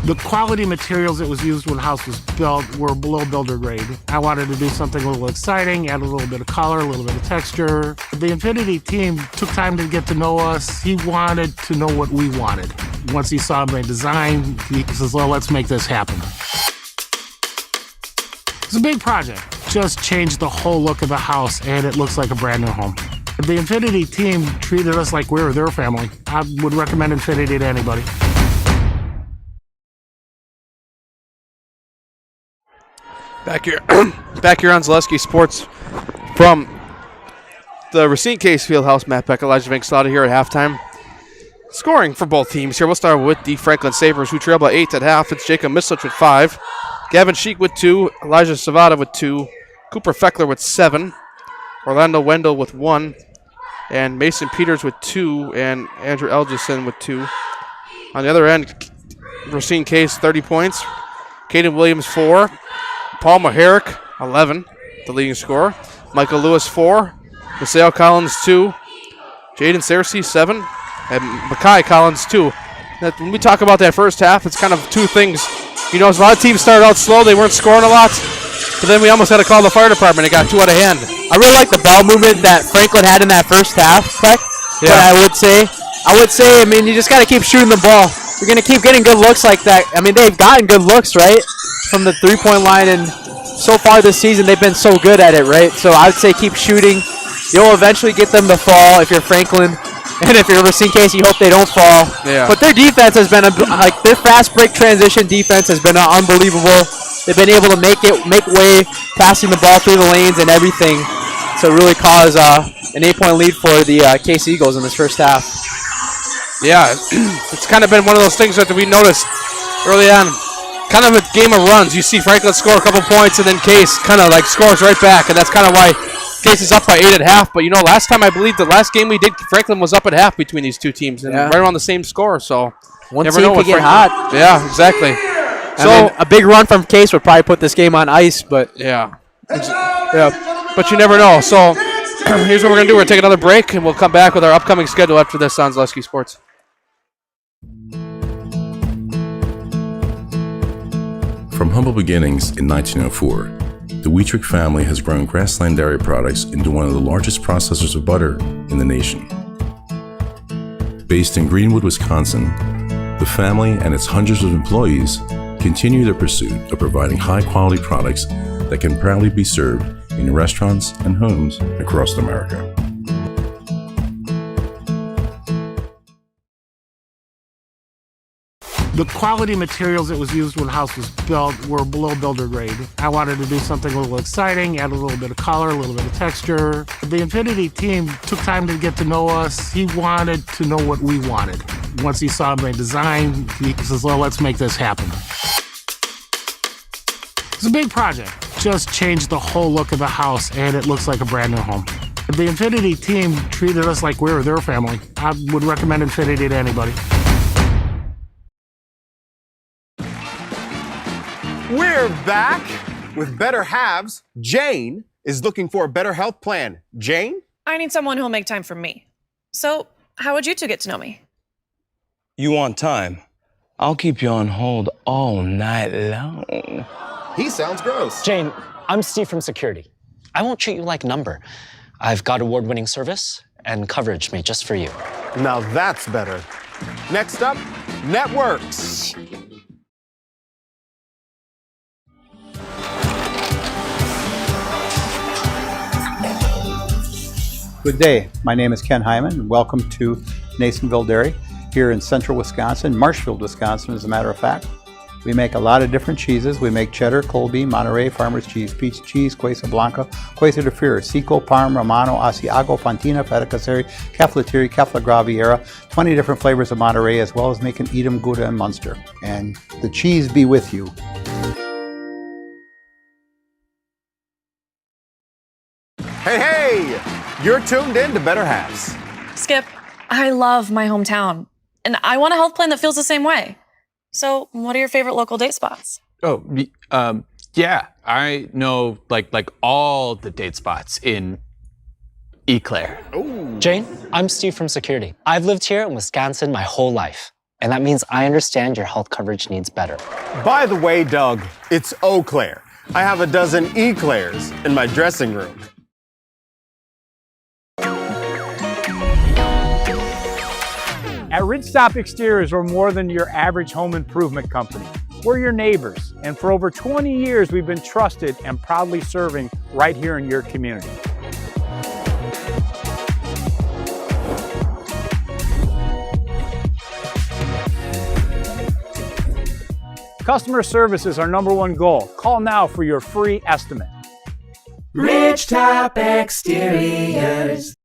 The quality materials that was used when the house was built were below builder grade. I wanted to do something a little exciting, add a little bit of color, a little bit of texture. The Infinity team took time to get to know us. He wanted to know what we wanted. Once he saw my design, he says, well, let's make this happen. It's a big project. Just changed the whole look of the house, and it looks like a brand new home. The Infinity team treated us like we were their family. I would recommend Infinity to anybody. Back here on Zaleski Sports from the Racine Case Fieldhouse. Matt Beck, Elijah Vinkslotta here at halftime. Scoring for both teams here. We'll start with the Franklin Sabres, who trail by 8 at half. It's Jacob Mislich with 5. Gavin Sheik with 2. Elijah Savada with 2. Cooper Feckler with 7. Orlando Wendell with 1. And Mason Peters with 2. And Andrew Elgison with 2. On the other end, Racine Case, 30 points. Caden Williams, 4. Paul Maharick, 11, the leading scorer. Michael Lewis, 4. Maseo Collins, 2. Jaden Searcy, 7. And Makai Collins, 2. Now, when we talk about that first half, it's kind of two things. You know, a lot of teams started out slow. They weren't scoring a lot. But then we almost had to call the fire department. It got too out of hand. I really like the ball movement that Franklin had in that first half, Beck. Yeah. But I would say, you just got to keep shooting the ball. You're going to keep getting good looks like that. I mean, they've gotten good looks, right? From the three-point line, and so far this season they've been so good at it, right? So I would say keep shooting. You'll eventually get them to fall if you're Franklin, and if you're Racine Case, you hope they don't fall. Yeah. But their defense has been their fast break transition defense has been unbelievable. They've been able to make way, passing the ball through the lanes and everything, to really cause an 8-point lead for the Case Eagles in this first half. Yeah, it's kind of been one of those things that we noticed early on. Kind of a game of runs. You see Franklin score a couple points, and then Case kind of like scores right back, and that's kind of why Case is up by 8 at half. But you know, last time I believe the last game we did, Franklin was up at half between these two teams, and right around the same score. So one never team know could get Franklin. hot. Yeah, exactly. I mean, a big run from Case would probably put this game on ice, but yeah, but you never know. So here's what we're gonna do: we're gonna take another break, and we'll come back with our upcoming schedule after this on Zaleski Sports. From humble beginnings in 1904, the Wheatrick family has grown Grassland Dairy Products into one of the largest processors of butter in the nation. Based in Greenwood, Wisconsin, the family and its hundreds of employees continue their pursuit of providing high-quality products that can proudly be served in restaurants and homes across America. The quality materials that was used when the house was built were below builder grade. I wanted to do something a little exciting, add a little bit of color, a little bit of texture. The Infinity team took time to get to know us. He wanted to know what we wanted. Once he saw my design, he says, well, let's make this happen. It's a big project. Just changed the whole look of the house, and it looks like a brand new home. The Infinity team treated us like we were their family. I would recommend Infinity to anybody. We're back with better halves. Jane is looking for a better health plan. Jane? I need someone who'll make time for me. So, how would you two get to know me? You want time? I'll keep you on hold all night long. He sounds gross. Jane, I'm Steve from security. I won't treat you like a number. I've got award-winning service and coverage made just for you. Now that's better. Next up, networks. Good day. My name is Ken Hyman, and welcome to Nasonville Dairy here in central Wisconsin, Marshfield, Wisconsin, as a matter of fact. We make a lot of different cheeses. We make cheddar, Colby, Monterey, Farmer's Cheese, Peach Cheese, Quesa Blanca, Quesa de Fear, Seco, Parm, Romano, Asiago, Fontina, Feta Caseri, Caflateri, Cafla Graviera, 20 different flavors of Monterey, as well as making Edam, Gouda, and Munster. And the cheese be with you. Hey, you're tuned in to Better Halves. Skip, I love my hometown, and I want a health plan that feels the same way. So, what are your favorite local date spots? Oh, yeah, I know like all the date spots in Eclair. Jane, I'm Steve from security. I've lived here in Wisconsin my whole life, and that means I understand your health coverage needs better. By the way, Doug, it's Eau Claire. I have a dozen Eclairs in my dressing room. At Ridgestop Exteriors, we're more than your average home improvement company. We're your neighbors, and for over 20 years, we've been trusted and proudly serving right here in your community. Customer service is our #1 goal. Call now for your free estimate. Ridgetop Exteriors.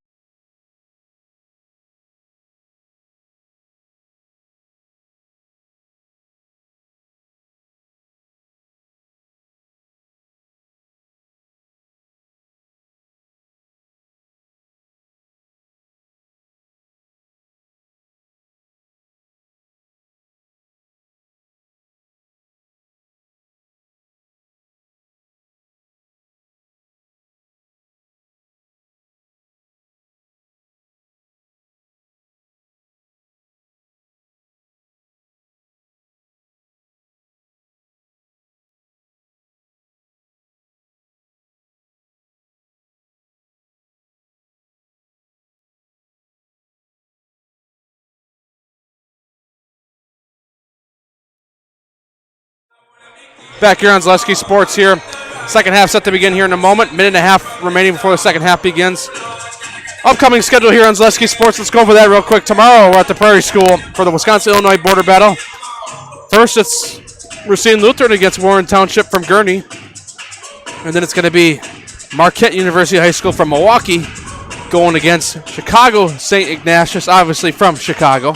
Back here on Zaleski Sports here. Second half set to begin here in a moment. Minute and a half remaining before the second half begins. Upcoming schedule here on Zaleski Sports. Let's go over that real quick. Tomorrow we're at the Prairie School for the Wisconsin-Illinois border battle. First it's Racine Lutheran against Warren Township from Gurney. And then it's going to be Marquette University High School from Milwaukee going against Chicago St. Ignatius, obviously from Chicago.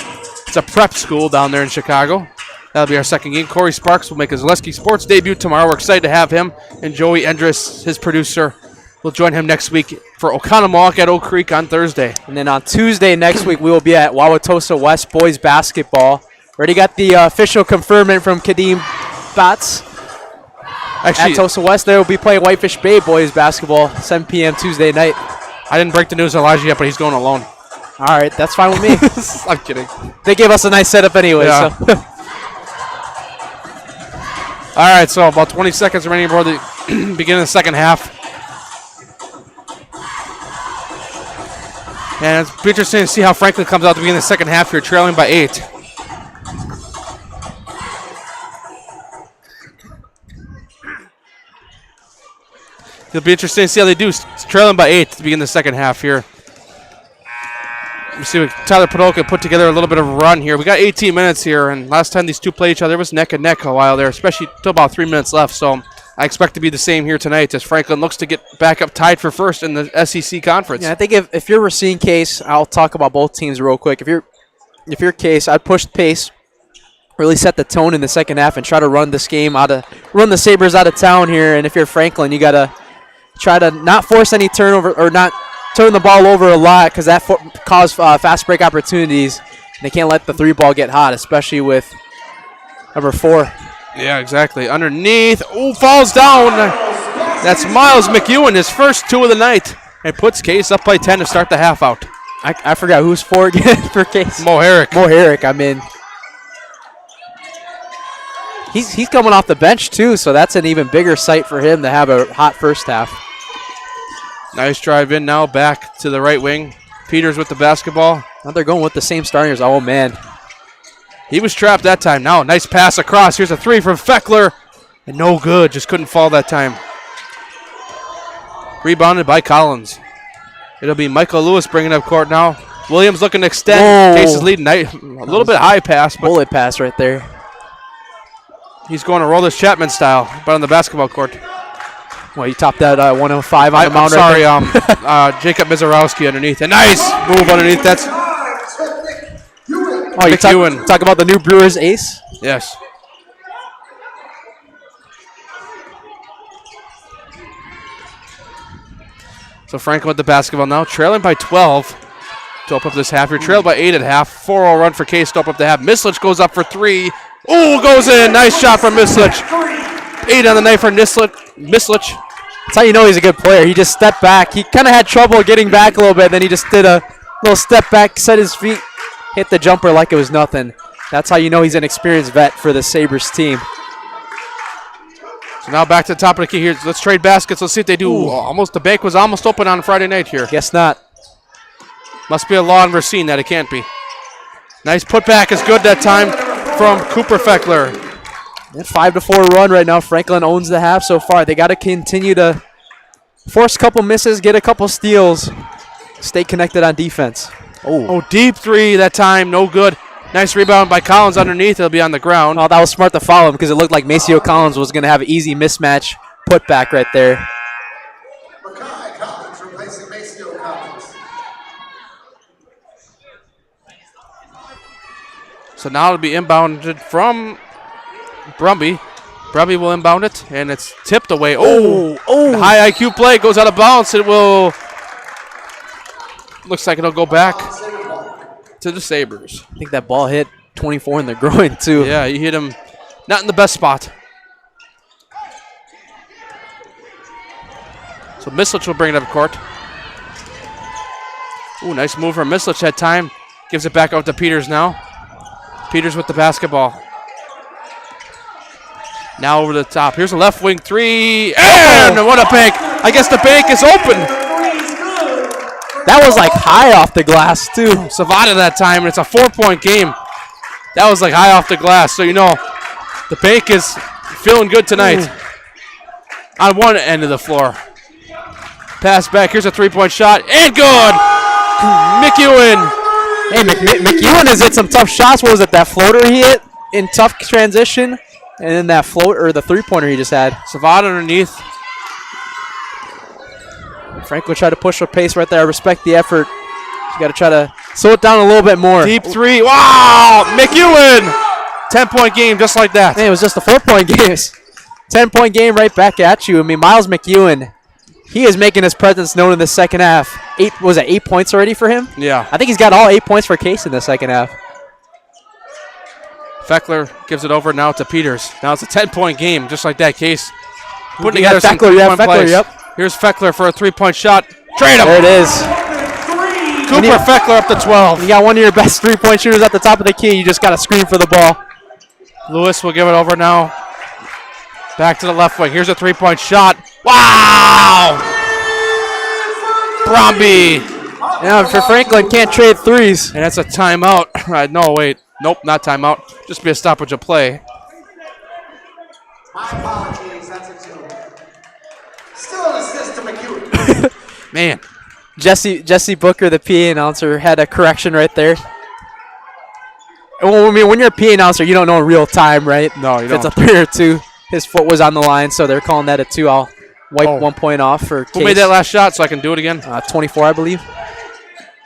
It's a prep school down there in Chicago. That'll be our second game. Corey Sparks will make his Zaleski Sports debut tomorrow. We're excited to have him. And Joey Endress, his producer, will join him next week for Oconomowoc at Oak Creek on Thursday. And then on Tuesday next week, we will be at Wauwatosa West boys basketball. Already got the official confirmation from Kadeem Batts. Actually, at Tosa West, they will be playing Whitefish Bay boys basketball, 7 p.m. Tuesday night. I didn't break the news to Elijah yet, but he's going alone. All right, that's fine with me. I'm kidding. They gave us a nice setup anyway. Yeah. So. All right, so about 20 seconds remaining before the beginning of the second half. And it's interesting to see how Franklin comes out to begin the second half here, trailing by 8. It'll be interesting to see how they do. It's trailing by 8 to begin the second half here. Let's see what Tyler Podol can put together a little bit of a run here. We got 18 minutes here, and last time these two played each other, it was neck and neck a while there, especially till about 3 minutes left. So I expect to be the same here tonight as Franklin looks to get back up tied for first in the SEC conference. Yeah, I think if you're Racine Case, I'll talk about both teams real quick. If you're Case, I'd push the pace, really set the tone in the second half, and try to run this game run the Sabres out of town here. And if you're Franklin, you gotta try to not force any turnover or not turn the ball over a lot, because that cause fast break opportunities. And they can't let the 3-ball get hot, especially with number 4. Yeah, exactly. Underneath. Oh, falls down. That's Miles McEwen, his first 2 of the night. And puts Case up by 10 to start the half out. I forgot who's 4 again for Case. Mo Herrick. Mo Herrick, I mean. He's coming off the bench, too, so that's an even bigger sight for him to have a hot first half. Nice drive in now, back to the right wing. Peters with the basketball. Now they're going with the same starters. Oh, man. He was trapped that time. Now, nice pass across. Here's a 3 from Feckler. And no good. Just couldn't fall that time. Rebounded by Collins. It'll be Michael Lewis bringing up court now. Williams looking to extend. Whoa. Case is leading. A little bit high pass. But bullet pass right there. He's going to roll this Chapman style, but on the basketball court. Well, he topped that 105 on the mound. Sorry, right Jacob Mizarowski underneath. A nice move underneath. That's you talk about the new Brewers ace? Yes. So Franklin with the basketball now, trailing by 12 to open up this half. You're trailed by 8 at half. 4-0 run for Case to open up the half. Mislich goes up for 3. Oh, goes in. Nice shot from Mislich. 8 on the night for Mislich. That's how you know he's a good player. He just stepped back. He kind of had trouble getting back a little bit. Then he just did a little step back, set his feet, hit the jumper like it was nothing. That's how you know he's an experienced vet for the Sabres team. So now back to the top of the key here. Let's trade baskets. Let's see if they do. Almost the bank was almost open on Friday night here. Guess not. Must be a law in Racine that it can't be. Nice putback is good that time from Cooper Feckler. 5-4 run right now. Franklin owns the half so far. They got to continue to force a couple misses, get a couple steals, stay connected on defense. Oh, deep 3 that time. No good. Nice rebound by Collins underneath. It'll be on the ground. Oh, that was smart to follow him because it looked like Maceo Collins was going to have an easy mismatch putback right there. Makai Collins replacing Maceo Collins. So now it'll be inbounded from Brumby. Brumby will inbound it, and it's tipped away. Oh, high IQ play goes out of bounds. It will. Looks like it'll go back to the Sabres. I think that ball hit 24 in the groin, too. Yeah, he hit him not in the best spot. So Mislich will bring it up court. Ooh, nice move from Mislich that time. Gives it back out to Peters now. Peters with the basketball. Now over the top. Here's a left wing 3. And what a bank. I guess the bank is open. That was like high off the glass, too. Savada that time, and it's a 4-point game. That was like high off the glass. So, you know, the bank is feeling good tonight. On one end of the floor. Pass back. Here's a 3-point shot. And good. McEwen. Hey, McEwen has hit some tough shots. What was it, that floater he hit in tough transition? And then that the 3-pointer he just had. Savada underneath. Franklin tried to push a pace right there. I respect the effort. You got to try to Slow it down a little bit more. Deep three. Wow! McEwen! 10-point game just like that. Man, it was just a 4-point game. 10-point game right back at you. I mean, Miles McEwen, he is making his presence known in the second half. 8 points already for him? Yeah. I think he's got all 8 points for Case in the second half. Feckler gives it over now to Peters. Now it's a 10-point game, just like that. Case putting Yeah, together some Feckler, yeah, three-point Feckler, plays. yep. Here's Feckler for a 3-point shot. Trade him. There it is. Cooper Feckler up to 12. You got one of your best 3-point shooters at the top of the key. You just got to scream for the ball. Lewis will give it over now. Back to the left wing. Here's a 3-point shot. Wow! Bromby. Yeah, for Franklin, can't trade threes. And that's a timeout. No, wait. Nope, not timeout. Just be a stoppage of play. My apologies, that's a 2. Still an assist to McEwen. Man. Jesse Booker, the PA announcer, had a correction right there. Well, I mean, when you're a PA announcer, you don't know in real time, right? No, you if don't. It's a 3 or 2. His foot was on the line, so they're calling that a 2. I'll wipe 1 point off for Case. Who made that last shot so I can do it again? 24, I believe.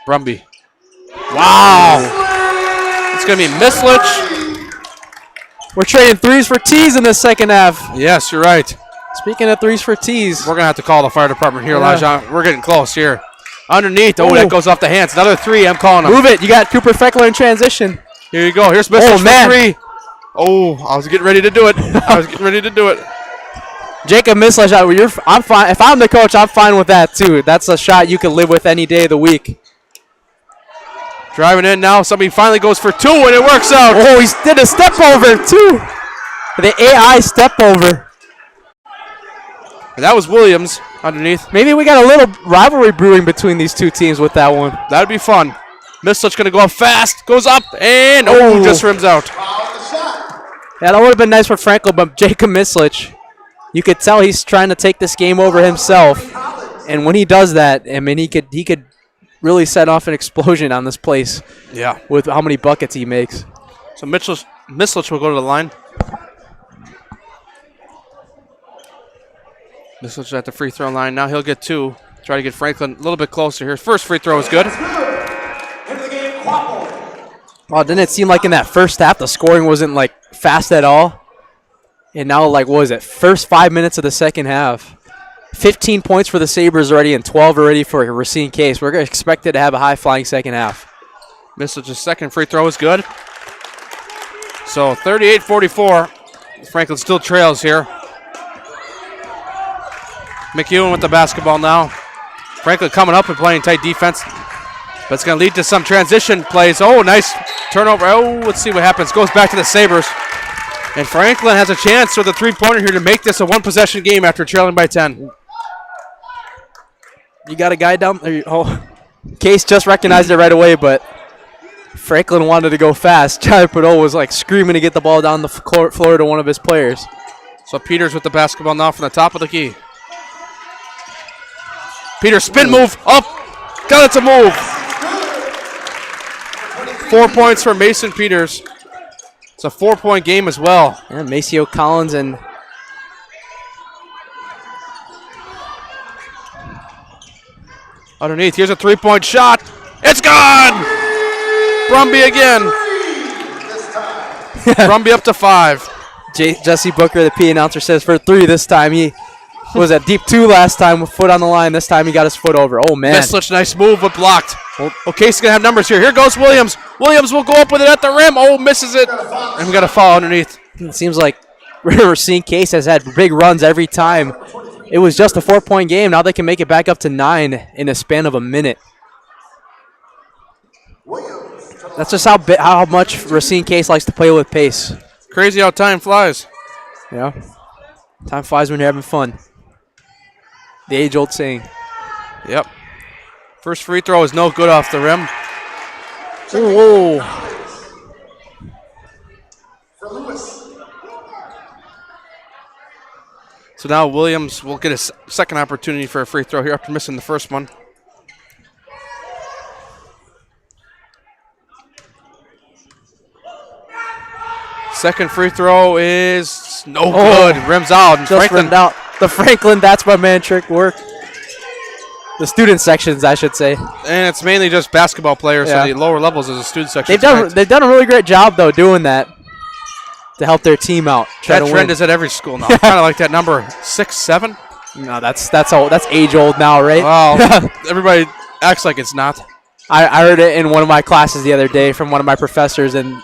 Brumby. Wow. It's going to be Mislich. We're trading threes for tees in the second half. Yes, you're right. Speaking of threes for tees. We're going to have to call the fire department here, Yeah. Elijah. We're getting close here. Underneath. Oh, that goes off the hands. Another 3. I'm calling him. Move it. You got Cooper Feckler in transition. Here you go. Here's Mislich for man. 3. Oh, I was getting ready to do it. Jacob Mislich, I'm fine. If I'm the coach, I'm fine with that too. That's a shot you can live with any day of the week. Driving in now. Somebody finally goes for 2, and it works out. Oh, he did a step over too. The AI step over. And that was Williams underneath. Maybe we got a little rivalry brewing between these two teams with that one. That'd be fun. Mislich going to go up fast. Goes up, and just rims out. Yeah, that would have been nice for Franklin, but Jacob Mislich, you could tell he's trying to take this game over himself. And when he does that, I mean, he could really set off an explosion on this place. Yeah. With how many buckets he makes. So Mislich will go to the line. Mislich at the free throw line. Now he'll get 2. Try to get Franklin a little bit closer here. First free throw is good. Well, didn't it seem like in that first half the scoring wasn't like fast at all? And now, like, what was it? First 5 minutes of the second half. 15 points for the Sabres already and 12 already for Racine Case. We're expected to have a high-flying second half. Mislich's second free throw is good. So 38-44. Franklin still trails here. McEwen with the basketball now. Franklin coming up and playing tight defense. But it's going to lead to some transition plays. Oh, nice turnover. Oh, let's see what happens. Goes back to the Sabres. And Franklin has a chance with a 3-pointer here to make this a 1-possession game after trailing by 10. You got a guy down there. Oh, Case just recognized it right away, but Franklin wanted to go fast. Tyler Podol was like screaming to get the ball down the floor to one of his players. So Peters with the basketball now from the top of the key. Peters spin move up. Got it to move. 4 points for Mason Peters. It's a 4-point game as well. Yeah, Maceo Collins and underneath. Here's a 3-point shot. It's gone. Brumby again. Brumby up to 5. Jesse Booker, the P announcer, says for 3 this time. He was at deep 2 last time with foot on the line. This time he got his foot over. Oh, man. Mislich, nice move, but blocked. Okay, he's going to have numbers here. Here goes Williams. Williams will go up with it at the rim. Oh, misses it. And we got a foul underneath. It seems like Racine Case has had big runs every time. It was just a 4-point game. Now they can make it back up to 9 in a span of a minute. That's just how much Racine Case likes to play with pace. Crazy how time flies. Yeah. Time flies when you're having fun. The age-old saying. Yep. First free throw is no good off the rim. Whoa. So now Williams will get a second opportunity for a free throw here after missing the first one. Second free throw is no good. Rims out. And Just rimmed out. The Franklin, that's my man trick work. The student sections, I should say. And it's mainly just basketball players, so the lower levels is a student section. They've done a really great job though doing that to help their team out. That trend is at every school now. Kind of like that number 6, 7. No, that's old. That's age old now, right? Well, everybody acts like it's not. I heard it in one of my classes the other day from one of my professors, and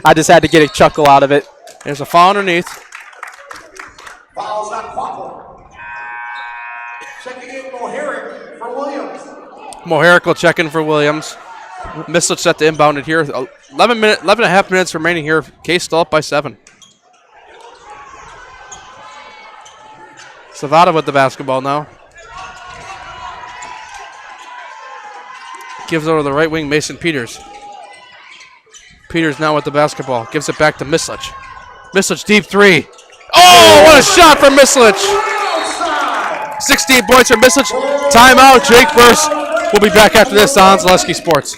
I just had to get a chuckle out of it. There's a foul underneath. Fouls on Quapple. Checking in Moharic for Williams. Moharic will check in for Williams. Mislich set to inbound it here. 11 and a half minutes remaining here. Case still up by 7. Savada with the basketball now. Gives over to the right wing, Mason Peters. Peters now with the basketball. Gives it back to Mislich. Mislich deep 3. Oh, what a shot from Mislich. 16 points for Mislich. Timeout, Jake Burse. We'll be back after this on Zaleski Sports.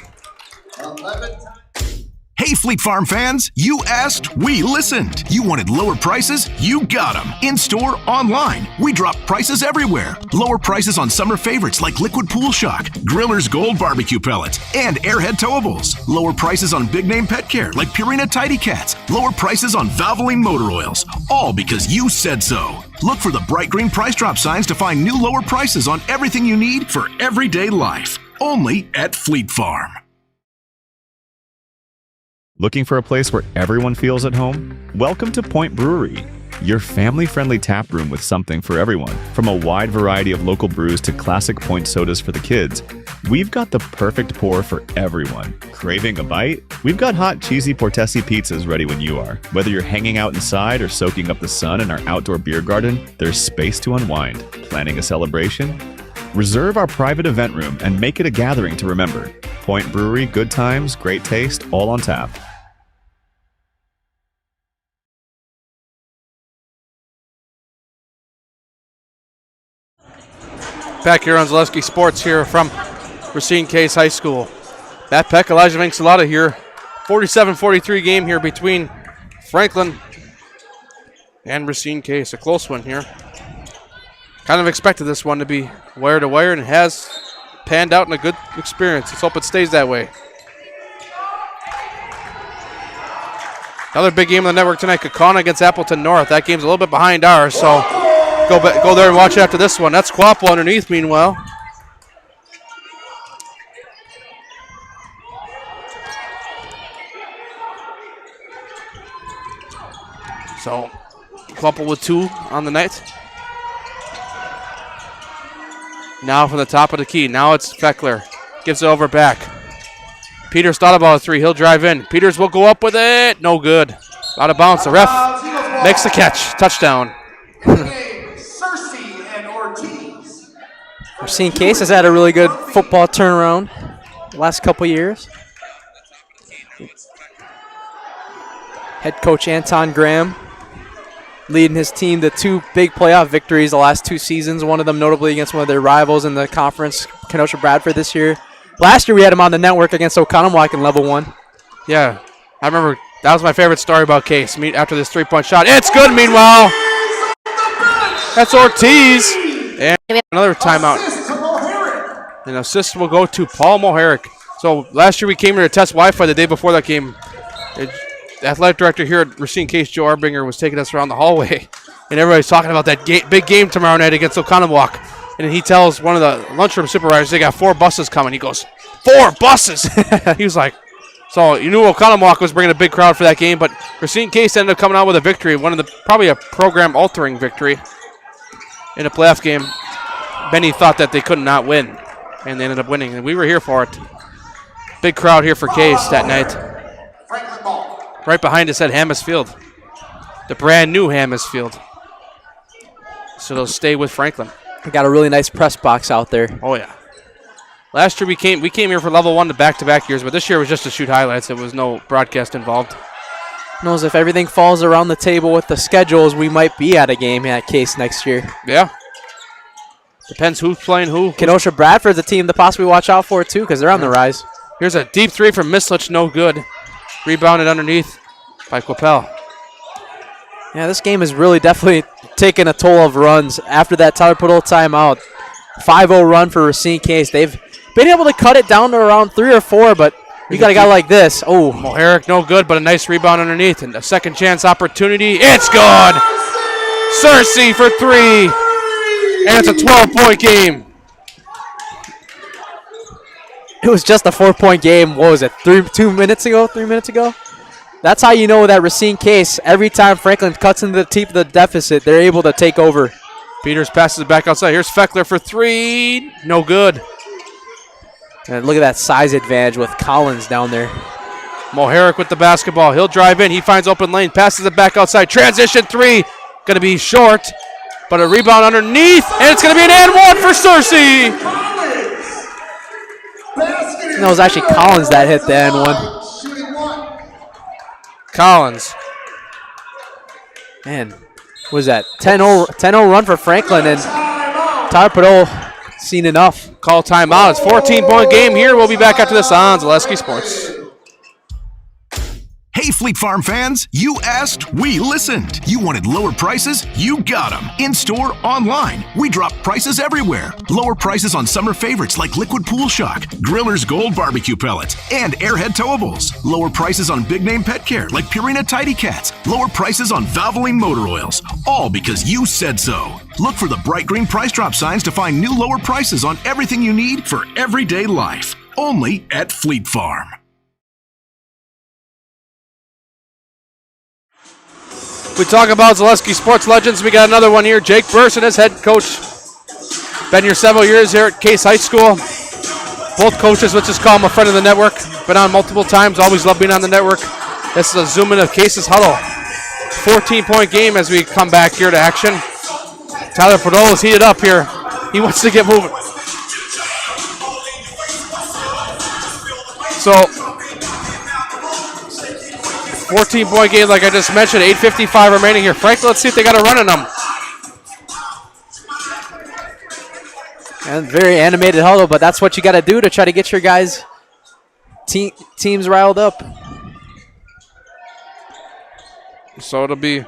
Hey, Fleet Farm fans, you asked, we listened. You wanted lower prices? You got them. In-store, online. We drop prices everywhere. Lower prices on summer favorites like Liquid Pool Shock, Griller's Gold Barbecue Pellets, and Airhead Towables. Lower prices on big-name pet care like Purina Tidy Cats. Lower prices on Valvoline motor oils. All because you said so. Look for the bright green price drop signs to find new lower prices on everything you need for everyday life. Only at Fleet Farm. Looking for a place where everyone feels at home? Welcome to Point Brewery, your family-friendly tap room with something for everyone. From a wide variety of local brews to classic Point sodas for the kids, we've got the perfect pour for everyone. Craving a bite? We've got hot, cheesy Portesi pizzas ready when you are. Whether you're hanging out inside or soaking up the sun in our outdoor beer garden, there's space to unwind. Planning a celebration? Reserve our private event room and make it a gathering to remember. Point Brewery, good times, great taste, all on tap. Back here on Zaleski Sports here from Racine Case High School. Matt Peck, Elijah Vincelata here. 47-43 game here between Franklin and Racine Case. A close one here. Kind of expected this one to be wire to wire, and it has panned out in a good experience. Let's hope it stays that way. Another big game on the network tonight, Kaukauna against Appleton North. That game's a little bit behind ours, so go there and watch after this one. That's Quapple underneath, meanwhile. So, Quapple with 2 on the night. Now from the top of the key. Now it's Feckler. Gives it over back. Peters thought about a 3. He'll drive in. Peters will go up with it. No good. Out of bounds. The ref makes the catch. Touchdown. Racine Case has had a really good football turnaround the last couple years. Head coach Anton Graham leading his team to 2 big playoff victories the last 2 seasons, one of them notably against one of their rivals in the conference, Kenosha Bradford this year. Last year we had him on the network against Oconomowoc in level 1. Yeah, I remember that was my favorite story about Case. After this 3-point shot, it's good meanwhile. That's Ortiz. And another timeout. An assist will go to Paul Moharic. So last year we came here to test Wi-Fi the day before that game. The athletic director here at Racine Case, Joe Arbinger, was taking us around the hallway. And everybody's talking about that big game tomorrow night against Oconomowoc. And he tells one of the lunchroom supervisors, they got 4 buses coming. He goes, 4 buses? He was like, so you knew Oconomowoc was bringing a big crowd for that game, but Racine Case ended up coming out with a victory, probably a program-altering victory in a playoff game. Benny thought that they could not win, and they ended up winning, and we were here for it. Big crowd here for Case that night. Right behind us at Hammis Field, the brand new Hammis Field. So they'll stay with Franklin. We got a really nice press box out there. Oh yeah. Last year we came here for level 1 to back-to-back years, but this year was just to shoot highlights. There was no broadcast involved. Knows if everything falls around the table with the schedules, we might be at a game at Case next year. Yeah. Depends who's playing who. Kenosha Bradford's a team to possibly watch out for too, because they're on the rise. Here's a deep 3 from Mislich, no good. Rebounded underneath by Quapel. Yeah, this game has really definitely taken a toll of runs. After that Tyler Podol timeout, 5-0 run for Racine Case. They've been able to cut it down to around 3 or 4, but you got a guy like this. Oh, Moharic, no good, but a nice rebound underneath. And a second chance opportunity. It's good. Cersei for 3. And it's a 12-point game. It was just a 4-point game. What was it, 3 minutes ago? That's how you know that Racine Case, every time Franklin cuts into the teeth of the deficit, they're able to take over. Peters passes it back outside. Here's Feckler for 3. No good. And look at that size advantage with Collins down there. Moharic with the basketball. He'll drive in. He finds open lane. Passes it back outside. Transition 3. Going to be short. But a rebound underneath. And it's going to be an and one for Cersei. No, it was actually Collins that hit the and one. Collins. Man, what was that? 10-0 run for Franklin, and Tyler Padol seen enough. Call timeout. It's a 14-point game here. We'll be back after this on Zaleski Sports. Hey, Fleet Farm fans, you asked, we listened. You wanted lower prices? You got them. In-store, online. We drop prices everywhere. Lower prices on summer favorites like Liquid Pool Shock, Griller's Gold Barbecue Pellets, and Airhead Towables. Lower prices on big-name pet care like Purina Tidy Cats. Lower prices on Valvoline motor oils. All because you said so. Look for the bright green price drop signs to find new lower prices on everything you need for everyday life. Only at Fleet Farm. We talk about Zaleski Sports Legends. We got another one here. Jake Burson as head coach. Been here several years here at Case High School. Both coaches, let's just call him a friend of the network. Been on multiple times. Always love being on the network. This is a zoom in of Case's huddle. 14-point game as we come back here to action. Tyler Padol is heated up here. He wants to get moving. So, 14-point game, like I just mentioned, 8:55 remaining here. Franklin, let's see if they got a run in them. And very animated huddle, but that's what you got to do to try to get your guys' teams riled up. So it'll be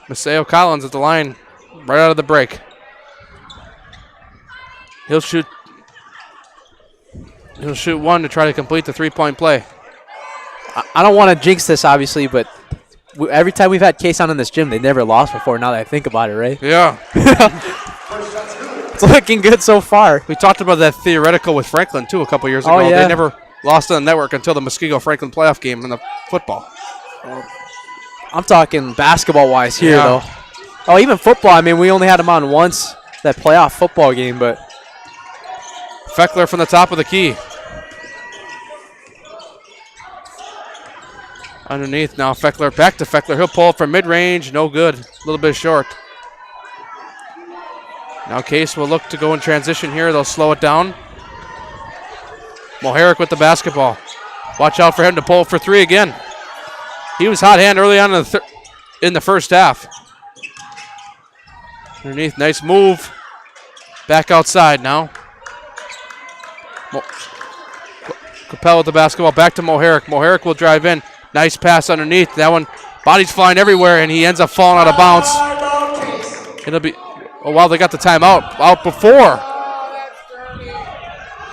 Maceo Collins at the line right out of the break. He'll shoot one to try to complete the three-point play. I don't want to jinx this, obviously, but every time we've had Case on in this gym, they never lost before, now that I think about it, right? Yeah. It's looking good so far. We talked about that theoretical with Franklin, too, a couple years ago. Oh, yeah. They never lost on the network until the Muskego-Franklin playoff game in the football. I'm talking basketball-wise here, Yeah. though. Oh, even football. I mean, we only had them on once, that playoff football game, but... Feckler from the top of the key. Underneath now, Feckler, back to Feckler. He'll pull it from mid-range, no good. A little bit short. Now Case will look to go in transition here. They'll slow it down. Moharic with the basketball. Watch out for him to pull for 3 again. He was hot hand early on in the first half. Underneath, nice move. Back outside now. Capel with the basketball, back to Moharic. Moharic will drive in. Nice pass underneath. That one, body's flying everywhere, and he ends up falling out of bounds. It'll be, oh wow, they got the timeout out before.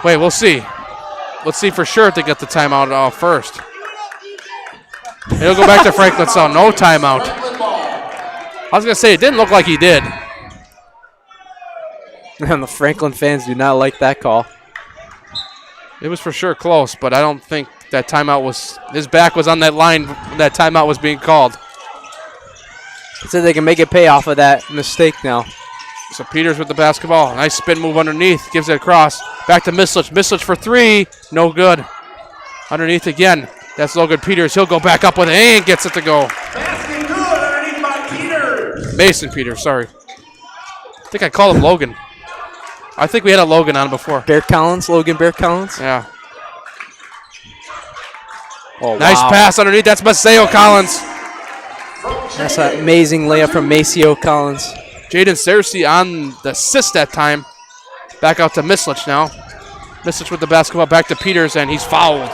Wait, we'll see. Let's see for sure if they get the timeout first. It'll go back to Franklin, so no timeout. I was going to say, it didn't look like he did. And the Franklin fans do not like that call. It was for sure close, but I don't think that timeout was, his back was on that line when that timeout was being called. So they can make it pay off of that mistake now. So Peters with the basketball. Nice spin move underneath. Gives it across. Back to Mislich. Mislich for 3. No good. Underneath again. That's Logan Peters. He'll go back up with it and gets it to go. Basket good underneath by Peters. Mason Peters, sorry. I think I called him Logan. I think we had a Logan on before. Bear Collins, Logan Bear Collins. Yeah. Oh, nice wow. pass underneath. That's Maceo Collins. That's an amazing layup from Maceo Collins. Jaden Cersei on the assist that time. Back out to Mislich now. Mislich with the basketball back to Peters, and he's fouled.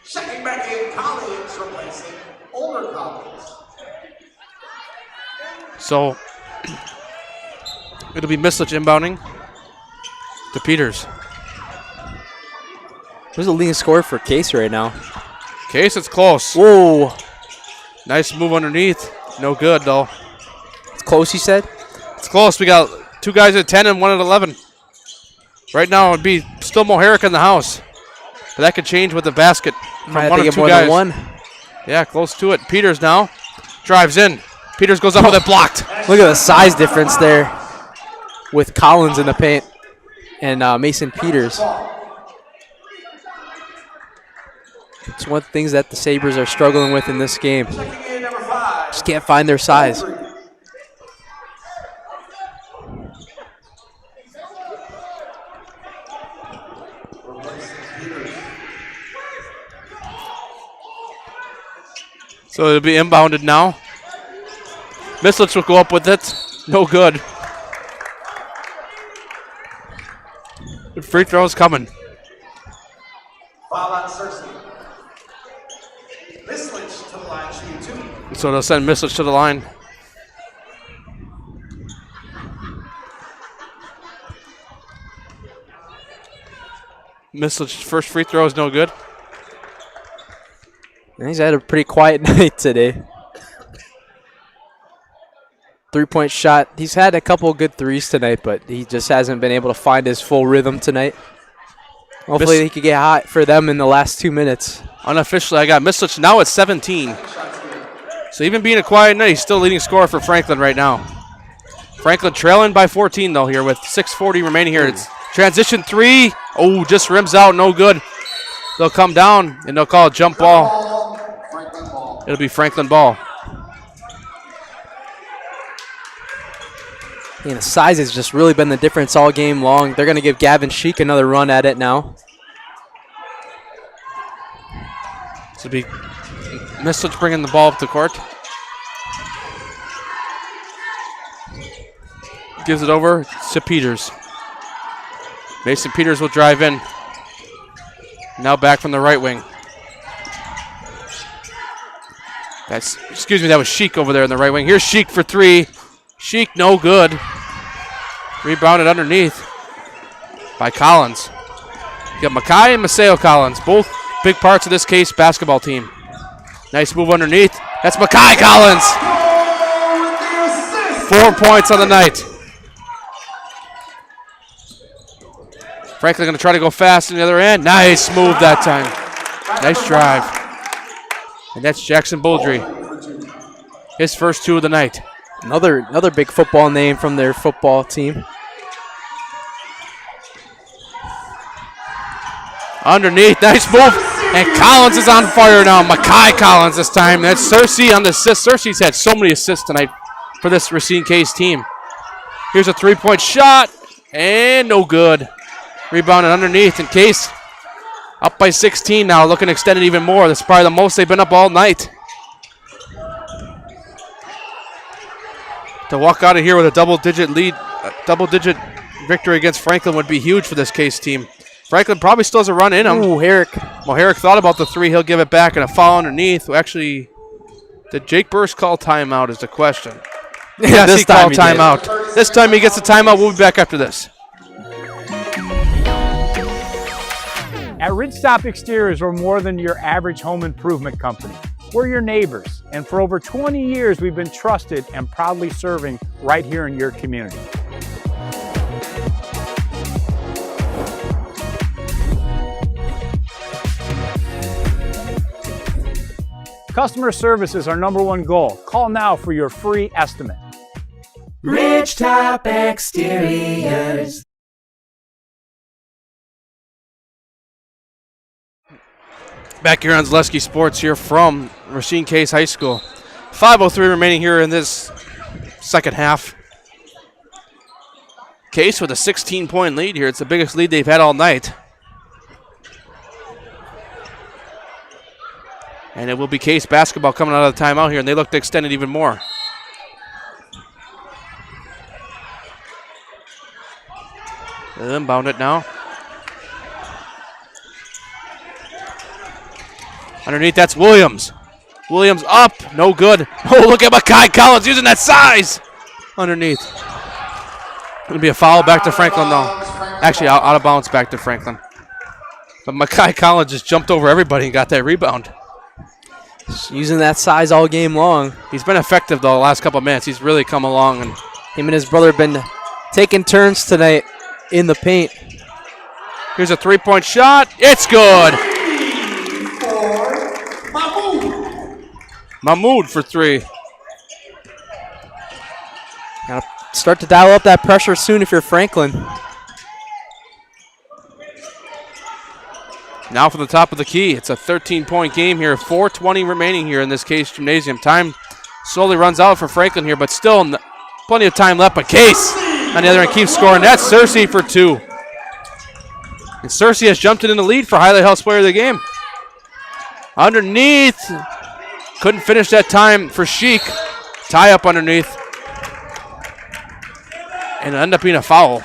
Checking back in, Collins replacing older Collins. So it'll be Mislich inbounding to Peters. Who's the leading scorer for Case right now? Case, it's close. Whoa. Nice move underneath. No good, though. It's close, you said? It's close. We got 2 guys at 10 and 1 at 11. Right now, it would be still Moharic in the house. But that could change with the basket from Might have 1 to or get 2 more guys. than one. Yeah, close to it. Peters now drives in. Peters goes up with it blocked. Look at the size difference there with Collins in the paint and Mason Peters. It's one of the things that the Sabres are struggling with in this game. Just can't find their size. So it'll be inbounded now. Mislich will go up with it. No good. The free throw is coming. Foul on Cersei. Mislich to the line, shooting 2. So they'll send Mislich to the line. Mislich's first free throw is no good. He's had a pretty quiet night today. 3-point shot. He's had a couple good threes tonight, but he just hasn't been able to find his full rhythm tonight. Hopefully he could get hot for them in the last 2 minutes. Unofficially, I got Mislich now at 17. So even being a quiet night, he's still leading scorer for Franklin right now. Franklin trailing by 14, though, here with 6:40 remaining here. It's transition 3. Oh, just rims out. No good. They'll come down, and they'll call a jump ball. It'll be Franklin ball. And the size has just really been the difference all game long. They're going to give Gavin Sheik another run at it now. This will be Mislich bringing the ball up the court. Gives it over to Peters. Mason Peters will drive in. Now back from the right wing. That was Sheik over there in the right wing. Here's Sheik for 3. Sheik, no good. Rebounded underneath by Collins. You got Mackay and Maceo Collins, both big parts of this Case basketball team. Nice move underneath. That's Mackay Collins. 4 points on the night. Franklin going to try to go fast on the other end. Nice move that time. Nice drive. And that's Jackson Bouldry. His first 2 of the night. Another big football name from their football team. Underneath, nice move. And Collins is on fire now. Mackay Collins this time. That's Cersei on the assist. Cersei's had so many assists tonight for this Racine Case team. Here's a 3-point shot. And no good. Rebounded underneath. And Case up by 16 now. Looking to extend it even more. That's probably the most they've been up all night. To walk out of here with a double-digit lead, a double-digit victory against Franklin would be huge for this Case team. Franklin probably still has a run in him. Ooh, Herrick. Well, Herrick thought about the 3. He'll give it back, and a foul underneath. Actually, did Jake Burst call timeout is the question. Yes, he called timeout. This time he gets a timeout. We'll be back after this. At Ridgestop Exteriors, we're more than your average home improvement company. We're your neighbors, and for over 20 years, we've been trusted and proudly serving right here in your community. Customer service is our #1 goal. Call now for your free estimate. Ridgetop Exteriors. Back here on Zaleski Sports here from Racine Case High School. 5:03 remaining here in this second half. Case with a 16-point lead here. It's the biggest lead they've had all night. And it will be Case basketball coming out of the timeout here, and they look to extend it even more. They'll inbound it now. Underneath, that's Williams. Williams up, no good. Oh, look at Makai Collins using that size. Underneath. It'll be a foul back to Franklin, though. Actually, out of bounds back to Franklin. But Makai Collins just jumped over everybody and got that rebound. Just using that size all game long. He's been effective, though, the last couple of minutes. He's really come along. And him and his brother have been taking turns tonight in the paint. Here's a three-point shot. It's good. Mahmoud for three. Gotta start to dial up that pressure soon if you're Franklin. Now from the top of the key. It's a 13-point game here. 4:20 remaining here in this Case Gymnasium. Time slowly runs out for Franklin here, but still plenty of time left. But Case on the other end keeps scoring. That's Cersei for two. And Cersei has jumped in the lead for Highlight House Player of the Game. Underneath. Couldn't finish that time for Sheik. Tie up underneath. And it'll end up being a foul.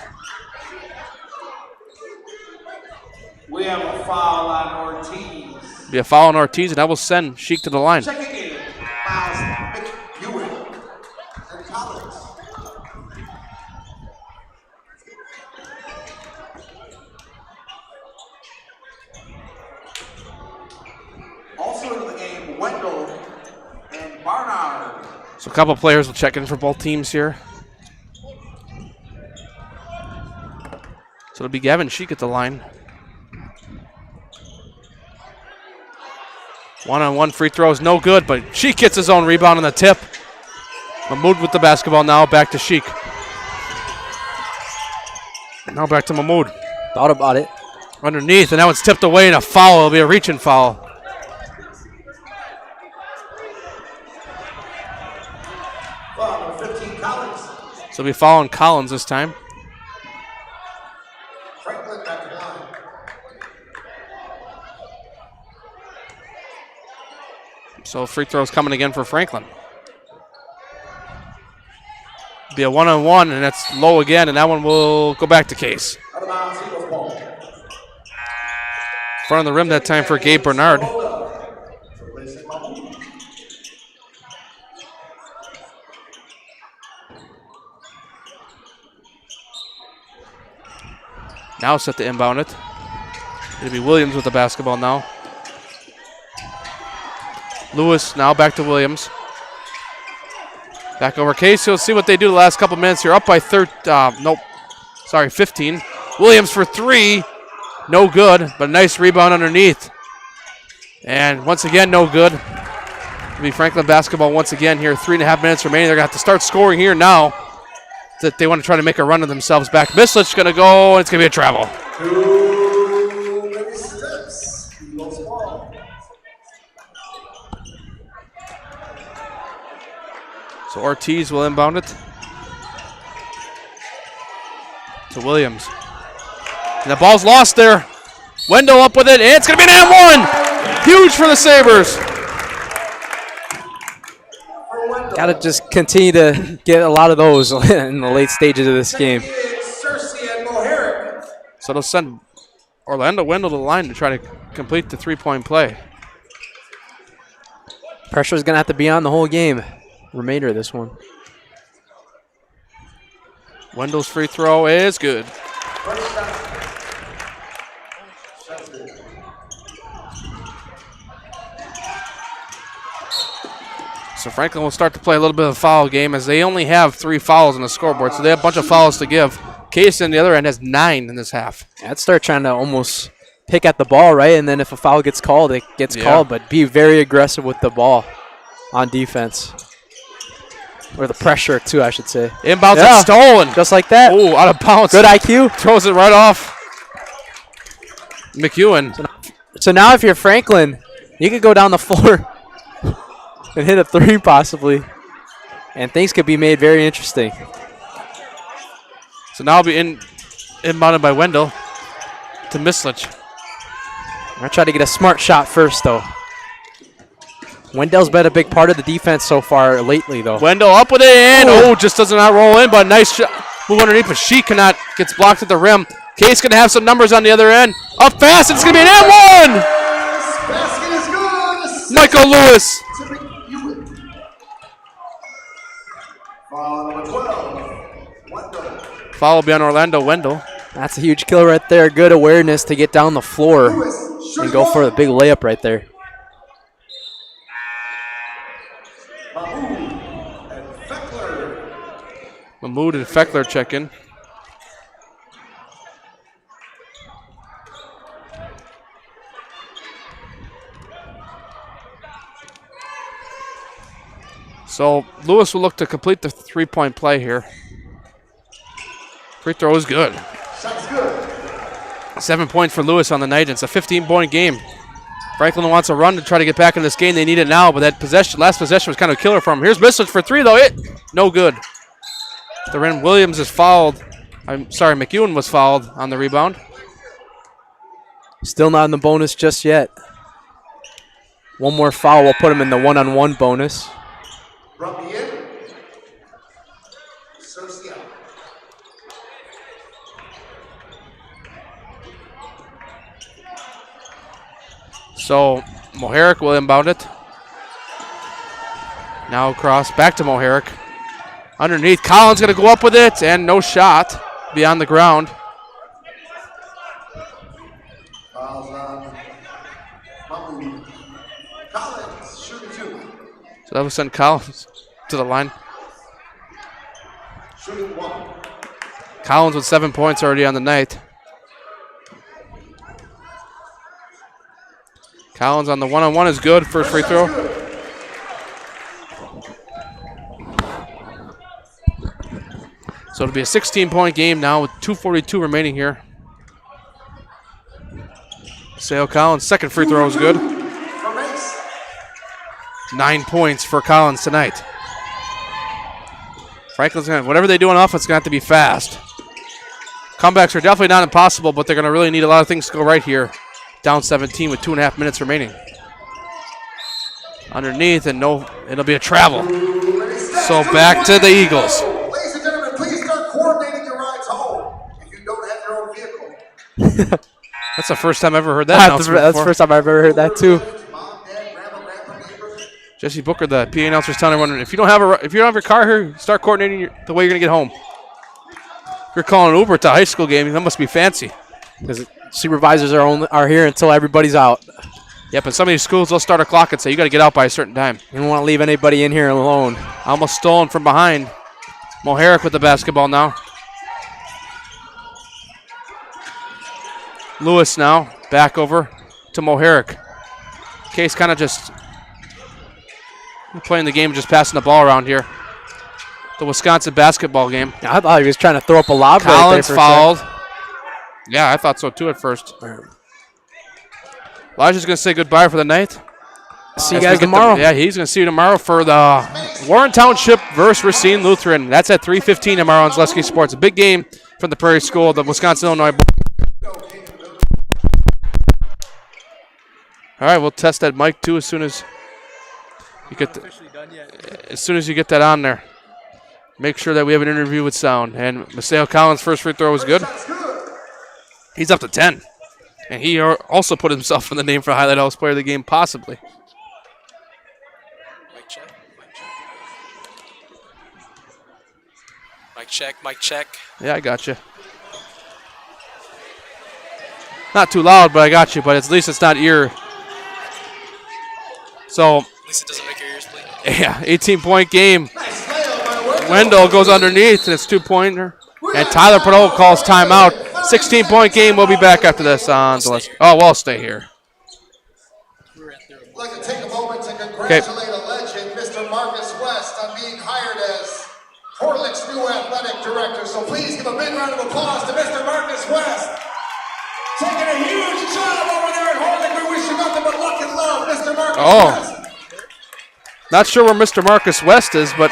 We have a foul on Ortiz. Be a foul on Ortiz, and that will send Sheik to the line. Checking in, Miles McEwen and Collins. Also into the game, Wendell and Barnard. So a couple players will check in for both teams here. So it'll be Gavin Sheik at the line. One-on-one free throw is no good, but Sheik gets his own rebound on the tip. Mahmoud with the basketball now, back to Sheik. Now back to Mahmoud. Thought about it. Underneath, and that one's tipped away and a foul. It'll be a reaching foul. Foul number 15, Collins. So it'll be foul on Collins this time. Franklin back to the line. So free throws coming again for Franklin. Be a one-on-one, and that's low again, and that one will go back to Case. Out of bounds, Eagles ball. Front of the rim that time for Gabe Bernard. Now set to inbound it. It'll be Williams with the basketball now. Lewis now back to Williams. Back over Case. You'll see what they do the last couple minutes here. Up by 15. Williams for three. No good, but a nice rebound underneath. And once again, no good. It'll be Franklin basketball once again here. 3.5 minutes remaining. They're going to have to start scoring here now. That they want to try to make a run of themselves back. Mislich's going to go, and it's going to be a travel. 2 steps. Eagles ball. So Ortiz will inbound it to Williams. And the ball's lost there. Wendell up with it, and it's going to be an and one. Huge for the Sabres. Got to just continue to get a lot of those in the late stages of this game. So they'll send Orlando Wendell to the line to try to complete the three-point play. Pressure is going to have to be on the whole game. Remainder of this one. Wendell's free throw is good. So Franklin will start to play a little bit of a foul game as they only have 3 fouls on the scoreboard, so they have a bunch of fouls to give. Case on the other end has 9 in this half. I'd start trying to almost pick at the ball, right? And then if a foul gets called, it gets called, but be very aggressive with the ball on defense. Or the pressure, too, I should say. Inbounds and stolen. Just like that. Oh, out of bounds. Good IQ. Throws it right off. McEwen. So now if you're Franklin, you could go down the floor and hit a 3 possibly. And things could be made very interesting. So now I'll be inbounded by Wendell to Mislich. I'm going to try to get a smart shot first, though. Wendell's been a big part of the defense so far lately, though. Wendell up with it, and just does not roll in, but a nice shot. Move underneath, but she gets blocked at the rim. Case going to have some numbers on the other end. Up fast, it's going to be an and one! Basket is good. Michael Lewis. Foul number 12, Wendell. Foul will be on Orlando Wendell. That's a huge kill right there. Good awareness to get down the floor and go for the big layup right there. Mahmoud and Feckler check in. So Lewis will look to complete the three-point play here. Free throw is good. Shot's good. 7 points for Lewis on the night. It's a 15-point game. Franklin wants a run to try to get back in this game. They need it now, but that last possession was kind of a killer for him. Here's Misslich for three, though. No good. Theron Williams is fouled. McEwen was fouled on the rebound. Still not in the bonus just yet. One more foul will put him in the one-on-one bonus. So Moharic will inbound it. Now cross back to Moharic. Underneath, Collins going to go up with it, and no shot beyond the ground. Collins, shooting 2. So that will send Collins to the line. Shooting 1. Collins with 7 points already on the night. Collins on the one-on-one is good. First free throw. So it'll be a 16-point game now with 2:42 remaining here. Sale Collins' second free throw is good. 9 points for Collins tonight. Franklin's going to, whatever they do on offense, is going to have to be fast. Comebacks are definitely not impossible, but they're going to really need a lot of things to go right here. Down 17 with 2.5 minutes remaining. Underneath, and it'll be a travel. So back to the Eagles. Ladies and gentlemen, please start coordinating your rides home if you don't have your own vehicle. That's the first time I've ever heard that. That's the first time I've ever heard that too. Jesse Booker, the PA announcer, is telling everyone if you don't have your car here, start coordinating the way you're gonna get home. If you're calling Uber to a high school game, that must be fancy. Because supervisors are here until everybody's out. Yep, and some of these schools will start a clock and say you got to get out by a certain time. You don't want to leave anybody in here alone. Almost stolen from behind. Moharic with the basketball now. Lewis now back over to Moharic. Case kind of just playing the game, just passing the ball around here. The Wisconsin basketball game. I thought he was trying to throw up a lob. Collins right there fouled. Yeah, I thought so too at first. Elijah's going to say goodbye for the night. See you guys tomorrow. Yeah, he's going to see you tomorrow for the Warren Township versus Racine Lutheran. That's at 3:15 tomorrow on Zaleski Sports. A big game from the Prairie School, the Wisconsin-Illinois. All right, we'll test that mic too as soon as you get that on there. Make sure that we have an interview with sound. And Maseo Collins' first free throw was good. He's up to 10. And he also put himself in the name for Highlight House Player of the Game, possibly. Mic check. Yeah, I got you. Not too loud, but I got you. But at least it's not ear. So, At least it doesn't make your ears bleed. yeah, 18-point game. Wendell goes underneath, and it's 2-pointer. And Tyler Padol calls timeout. 16-point game. We'll be back after this on the. Oh, we'll stay here. I'd like to take a moment to congratulate a legend, Mr. Marcus West, on being hired as Horlick's new athletic director. So please give a big round of applause to Mr. Marcus West. Taking a huge job over there at Horlick. We wish you nothing but luck and love, Mr. Marcus West. Not sure where Mr. Marcus West is, but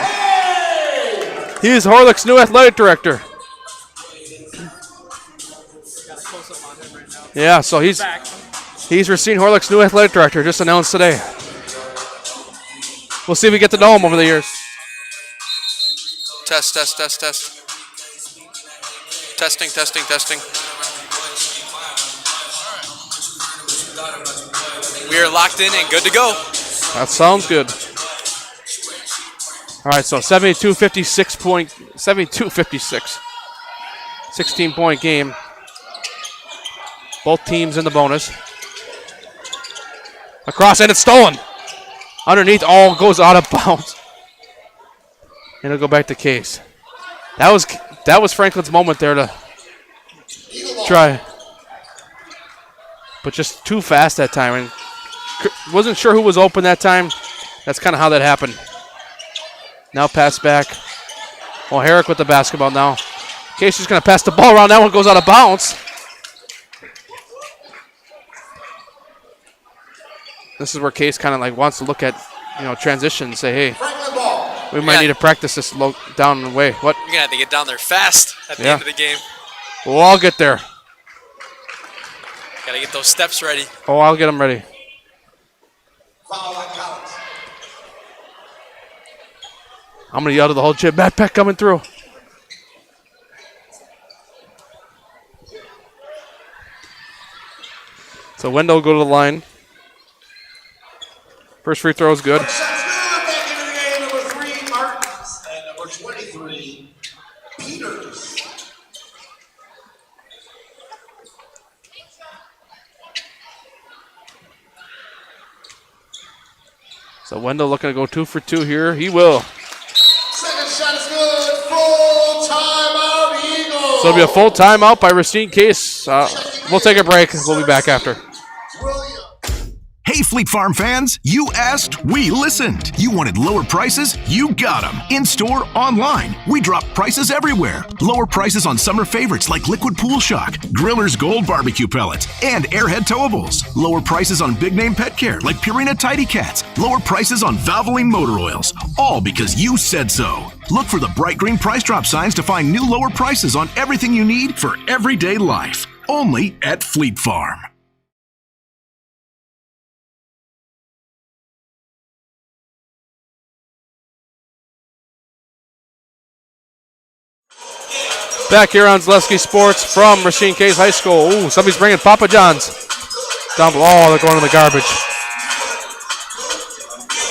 he's Horlick's new athletic director. Yeah, so he's Racine Horlick's new athletic director, just announced today. We'll see if we get to know him over the years. Test. Testing. We are locked in and good to go. That sounds good. All right, so 72-56. 16-point game. Both teams in the bonus. Across, and it's stolen. Underneath, all goes out of bounds. And it'll go back to Case. That was Franklin's moment there to try. But just too fast that time. And wasn't sure who was open that time. That's kind of how that happened. Now pass back. Well, Herrick with the basketball now. Case is going to pass the ball around. That one goes out of bounds. This is where Case kind of like wants to look at, transition and say, hey, we might need to practice this low down and away. What? You're going to have to get down there fast at the end of the game. Well, I'll get there. Got to get those steps ready. Oh, I'll get them ready. I'm going to yell to the whole gym, Matt Peck coming through. So Wendell will go to the line. First free throw is good. Back into the game, number 3, Martins, and number 23, Peters. So Wendell looking to go 2 for 2 here. He will. Second shot is good. Full timeout, Eagles. So it'll be a full timeout by Racine Case. We'll take a break. We'll be back after. Hey, Fleet Farm fans, you asked, we listened. You wanted lower prices? You got them. In-store, online. We drop prices everywhere. Lower prices on summer favorites like Liquid Pool Shock, Griller's Gold Barbecue Pellets, and Airhead Towables. Lower prices on big-name pet care like Purina Tidy Cats. Lower prices on Valvoline motor oils. All because you said so. Look for the bright green price drop signs to find new lower prices on everything you need for everyday life. Only at Fleet Farm. Back here on Zaleski Sports from Racine Case High School. Ooh, somebody's bringing Papa John's down below. Oh, they're going in the garbage.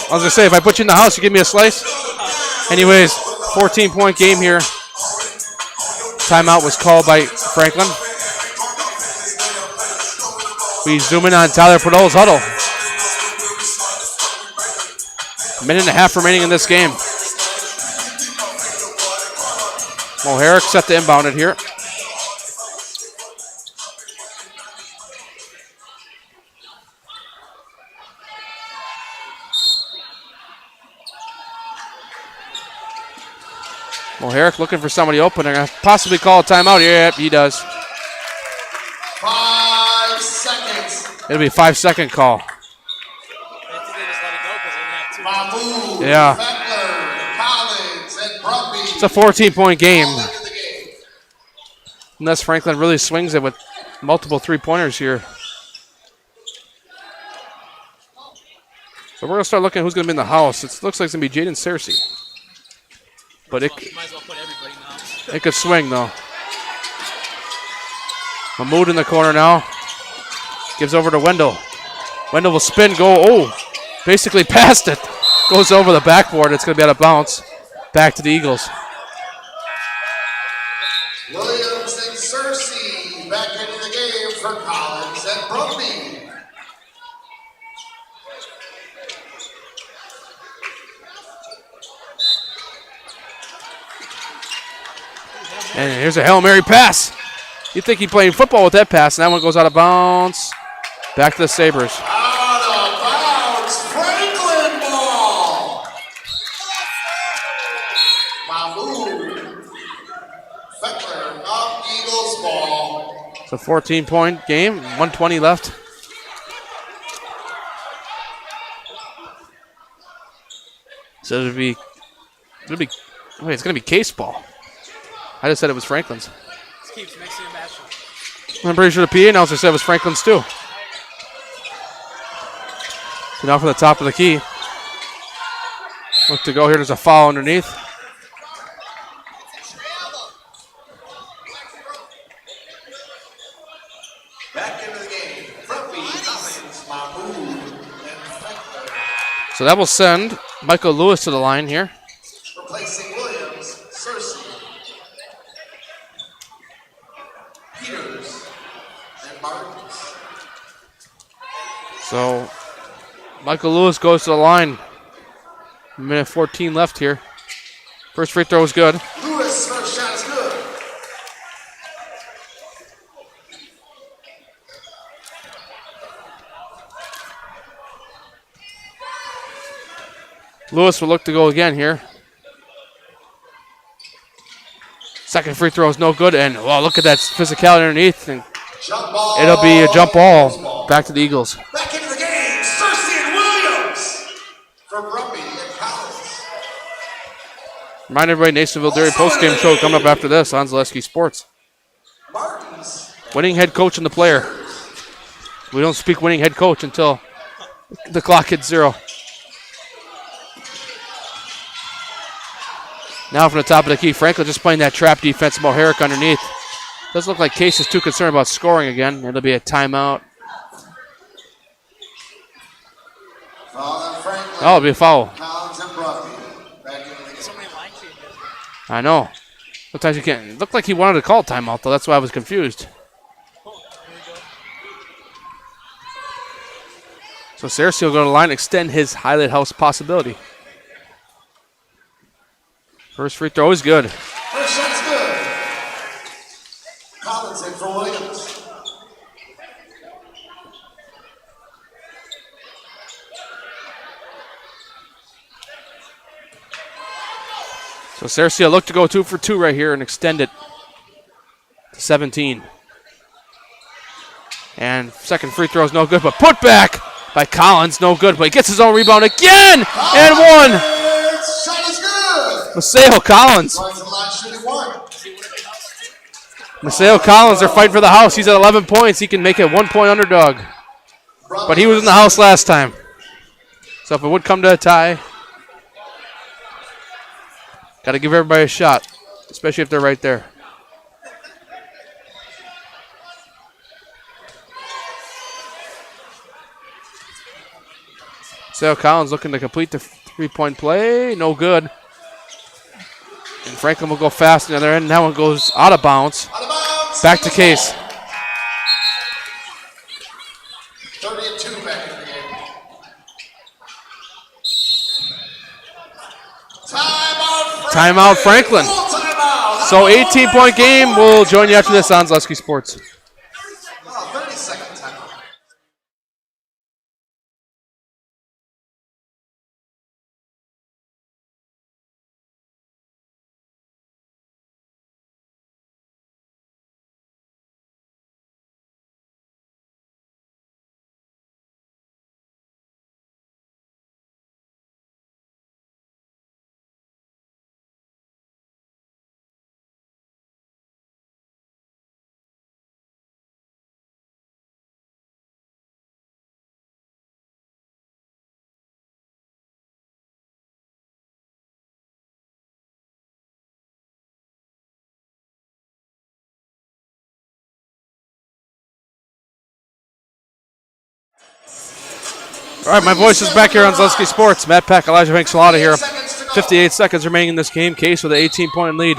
I was going to say, if I put you in the house, you give me a slice? Anyways, 14-point game here. Timeout was called by Franklin. We zoom in on Tyler Podol's huddle. A minute and a half remaining in this game. Well, Herrick set to inbound it here. Well, Herrick looking for somebody open. They're going to possibly call a timeout. Yep, he does. 5 seconds. It'll be a 5-second call. Mahmoud, Yeah. Beckler, Collins, and Brumby. It's a 14-point game. Unless Franklin really swings it with multiple three-pointers here. So we're going to start looking at who's going to be in the house. It looks like it's going to be Jaden Searcy. But it could swing, though. Mahmoud in the corner now. Gives over to Wendell. Wendell will spin, go, basically past it. Goes over the backboard. It's going to be out of bounds. Back to the Eagles. Williams and Searcy back into the game for Collins and Brumby. And here's a Hail Mary pass. You'd think he'd playing football with that pass, and that one goes out of bounds. Back to the Sabres. Out of bounds, Franklin ball. Mahmoud, Beckler, up Eagles ball. It's a 14-point game, 1:20 left. So it's gonna be Case ball. I just said it was Franklin's. Keeps mixing and matching. I'm pretty sure the PA announcer said it was Franklin's too. So now from the top of the key. Look to go here. There's a foul underneath. Back into the game. Mahmoud and Beckler. So that will send Michael Lewis to the line here. Replacing Williams, Cersei, Peters, and Martins. So Michael Lewis goes to the line. Minute 14 left here. First free throw is good. Lewis' first shot is good. Lewis will look to go again here. Second free throw is no good, and wow, look at that physicality underneath. And it'll be a jump ball back to the Eagles. Back into the game, Cersei and Williams from Rumpy and Collins. Remind everybody, Nasonville Dairy postgame show coming up after this on Zaleski Sports. Martins. Winning head coach and the player. We don't speak winning head coach until the clock hits 0. Now from the top of the key, Franklin just playing that trap defense. Moharic underneath. Doesn't look like Case is too concerned about scoring again. It'll be a timeout. Oh, it'll be a foul. Collins and Bruffy. Back into the game. I know. Sometimes you can't. It looked like he wanted to call timeout, though. That's why I was confused. So Cersei will go to the line, extend his Highlight House possibility. First free throw is good. First shot's good. Collins in for Williams. So Cersei will look to go 2 for 2 right here and extend it to 17. And second free throw is no good, but put back by Collins, no good, but he gets his own rebound again, and one. Shot is good. Maseo Collins. Going to the line, shooting one. Maseo Collins, they're fighting for the house. He's at 11 points. He can make it 1-point underdog. But he was in the house last time. So if it would come to a tie, got to give everybody a shot, especially if they're right there. Maseo Collins looking to complete the three-point play. No good. And Franklin will go fast on the other end. That one goes out of bounds. Back to Case. 30-2 back in the game. Timeout Franklin. So 18-point game. We'll join you after this on Zaleski Sports. 30-second timeout. All right, my voice is back here on Zaleski Sports. Matt Peck, Elijah Banks-Salata here. 58 seconds remaining in this game. Case with an 18-point lead.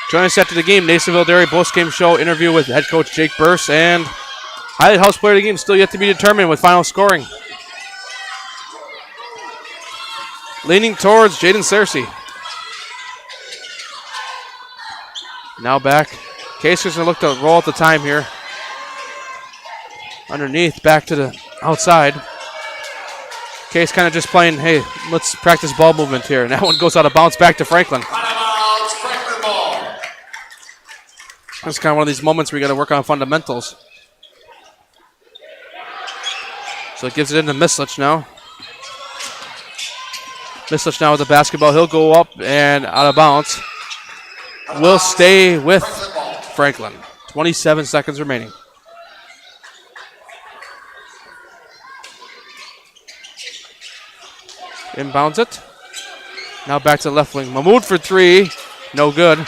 Join us after the game. Nasonville Dairy post-game show interview with head coach Jake Burse, and Highlight House player of the game still yet to be determined with final scoring. Leaning towards Jaden Cersei. Now back. Case is going to look to roll at the time here. Underneath, back to the outside. Case kind of just playing, hey, let's practice ball movement here. And that one goes out of bounds back to Franklin. Franklin ball. That's kind of one of these moments where you got to work on fundamentals. So it gives it into Mislich now. Mislich now with the basketball. He'll go up and out of bounds. Will stay with Franklin. 27 seconds remaining. Inbounds it. Now back to the left wing. Mahmoud for 3. No good.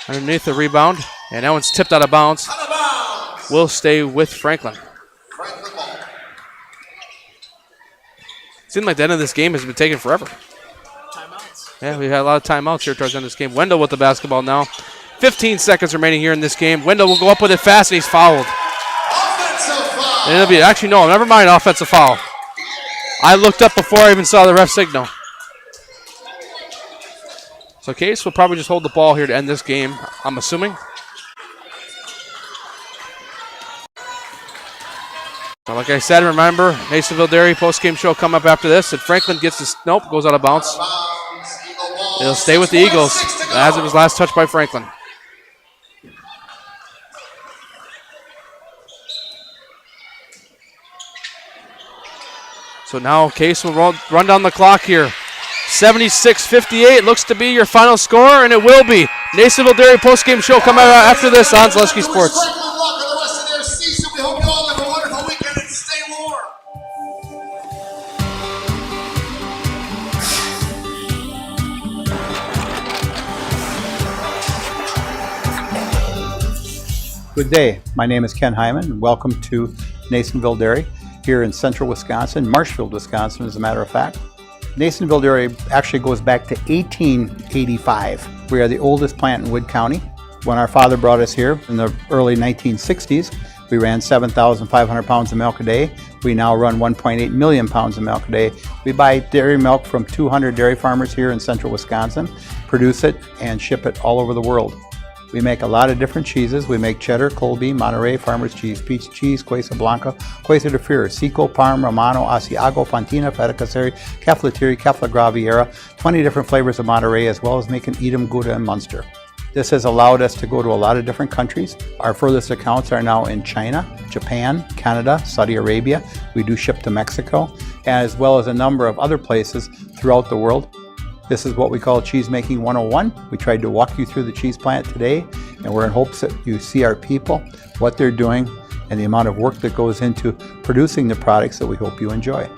Underneath the rebound. And that one's tipped out of bounds. Will stay with Franklin. Seemed like the end of this game has been taking forever. Yeah, we had a lot of timeouts here towards the end of this game. Wendell with the basketball now. 15 seconds remaining here in this game. Wendell will go up with it fast, and he's fouled. And it'll be, actually, no, never mind, offensive foul. I looked up before I even saw the ref signal. So Case will probably just hold the ball here to end this game, I'm assuming. So like I said, remember, Nasonville Dairy post-game show come up after this, and Franklin gets this, nope, goes out of bounds. It'll stay with the Eagles, as it was last touched by Franklin. So now Case will run down the clock here. 76-58 looks to be your final score, and it will be. Nasonville Dairy post-game show coming out after this on Zaleski Sports. We hope you all have a wonderful weekend and stay warm. Good day. My name is Ken Hyman, and welcome to Nasonville Dairy here in central Wisconsin, Marshfield, Wisconsin, as a matter of fact. Nasonville Dairy actually goes back to 1885. We are the oldest plant in Wood County. When our father brought us here in the early 1960s, we ran 7,500 pounds of milk a day. We now run 1.8 million pounds of milk a day. We buy dairy milk from 200 dairy farmers here in central Wisconsin, produce it, and ship it all over the world. We make a lot of different cheeses. We make cheddar, Colby, Monterey, Farmer's Cheese, Peach Cheese, Quesa Blanca, Quesa de Fure, Seco, Parm, Romano, Asiago, Fontina, Feta Caseri, Caflatiri, Cafla Graviera, 20 different flavors of Monterey, as well as making Edam, Gouda, and Munster. This has allowed us to go to a lot of different countries. Our furthest accounts are now in China, Japan, Canada, Saudi Arabia. We do ship to Mexico, as well as a number of other places throughout the world. This is what we call Cheese Making 101. We tried to walk you through the cheese plant today, and we're in hopes that you see our people, what they're doing, and the amount of work that goes into producing the products that we hope you enjoy.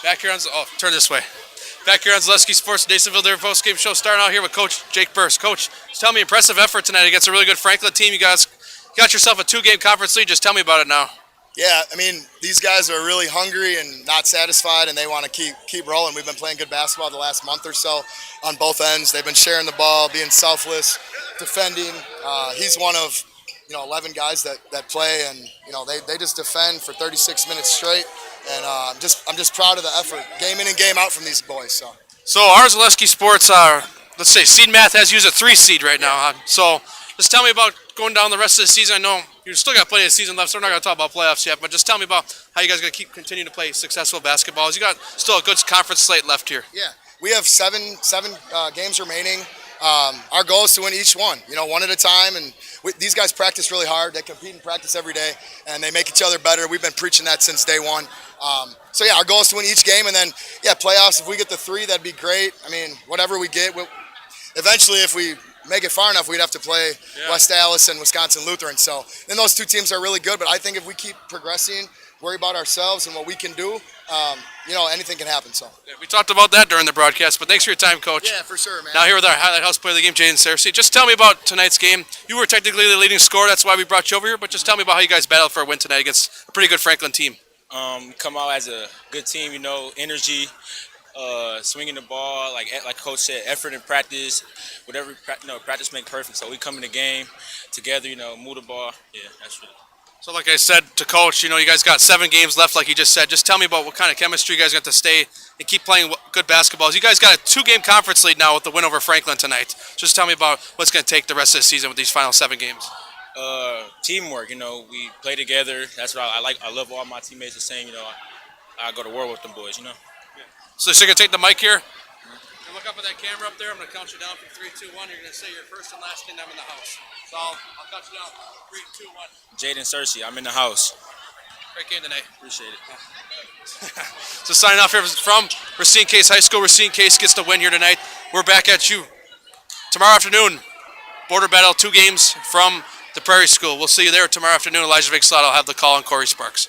Back here on, turn this way. Back here on Zaleski Sports, Nasonville Dairy post-game show, starting out here with Coach Jake Burse. Coach, just tell me, impressive effort tonight against a really good Franklin team. You guys got yourself a 2-game conference lead. Just tell me about it now. Yeah, I mean, these guys are really hungry and not satisfied, and they want to keep rolling. We've been playing good basketball the last month or so on both ends. They've been sharing the ball, being selfless, defending. He's one of 11 guys that play, and they just defend for 36 minutes straight. And I'm just proud of the effort, game in and game out from these boys. So our Zaleski Sports, let's say seed math has you as a 3 seed right now. So just tell me about going down the rest of the season. I know you still got plenty of season left, so we're not going to talk about playoffs yet. But just tell me about how you guys are going to continue to play successful basketball. You got still a good conference slate left here. Yeah, we have seven games remaining. Our goal is to win each one, one at a time. And these guys practice really hard. They compete and practice every day, and they make each other better. We've been preaching that since day one. So yeah, our goal is to win each game, and then playoffs. If we get the 3, that'd be great. I mean, whatever we get, eventually, if we make it far enough, we'd have to play West Allis and Wisconsin Lutheran. So then those 2 teams are really good. But I think if we keep progressing, worry about ourselves and what we can do, anything can happen. So we talked about that during the broadcast. But thanks for your time, Coach. Yeah, for sure, man. Now here with our highlight house player of the game, Jaden Cersei. Just tell me about tonight's game. You were technically the leading scorer. That's why we brought you over here. But just tell me about how you guys battled for a win tonight against a pretty good Franklin team. Come out as a good team, energy, swinging the ball, like Coach said, effort in practice, whatever, practice make perfect. So we come in the game together, move the ball. Yeah, that's really. So like I said to Coach, you guys got 7 games left, like he just said. Just tell me about what kind of chemistry you guys got to stay and keep playing good basketballs. You guys got a 2-game conference lead now with the win over Franklin tonight. Just tell me about what's going to take the rest of the season with these final 7 games. Teamwork, we play together. That's what I like. I love all my teammates the same, I go to war with them boys, Yeah. So you're going to take the mic here? And look up at that camera up there. I'm going to count you down from 3, 2, 1. You're going to say your first and last name. I'm in the house. So I'll count you down. 3, 2, 1. Jaden Cersei, I'm in the house. Great game tonight. Appreciate it. So signing off here from Racine Case High School. Racine Case gets the win here tonight. We're back at you. tomorrow afternoon, border battle, 2 games from the Prairie School. We'll see you there tomorrow afternoon. Elijah Vick Slot will have the call on Corey Sparks.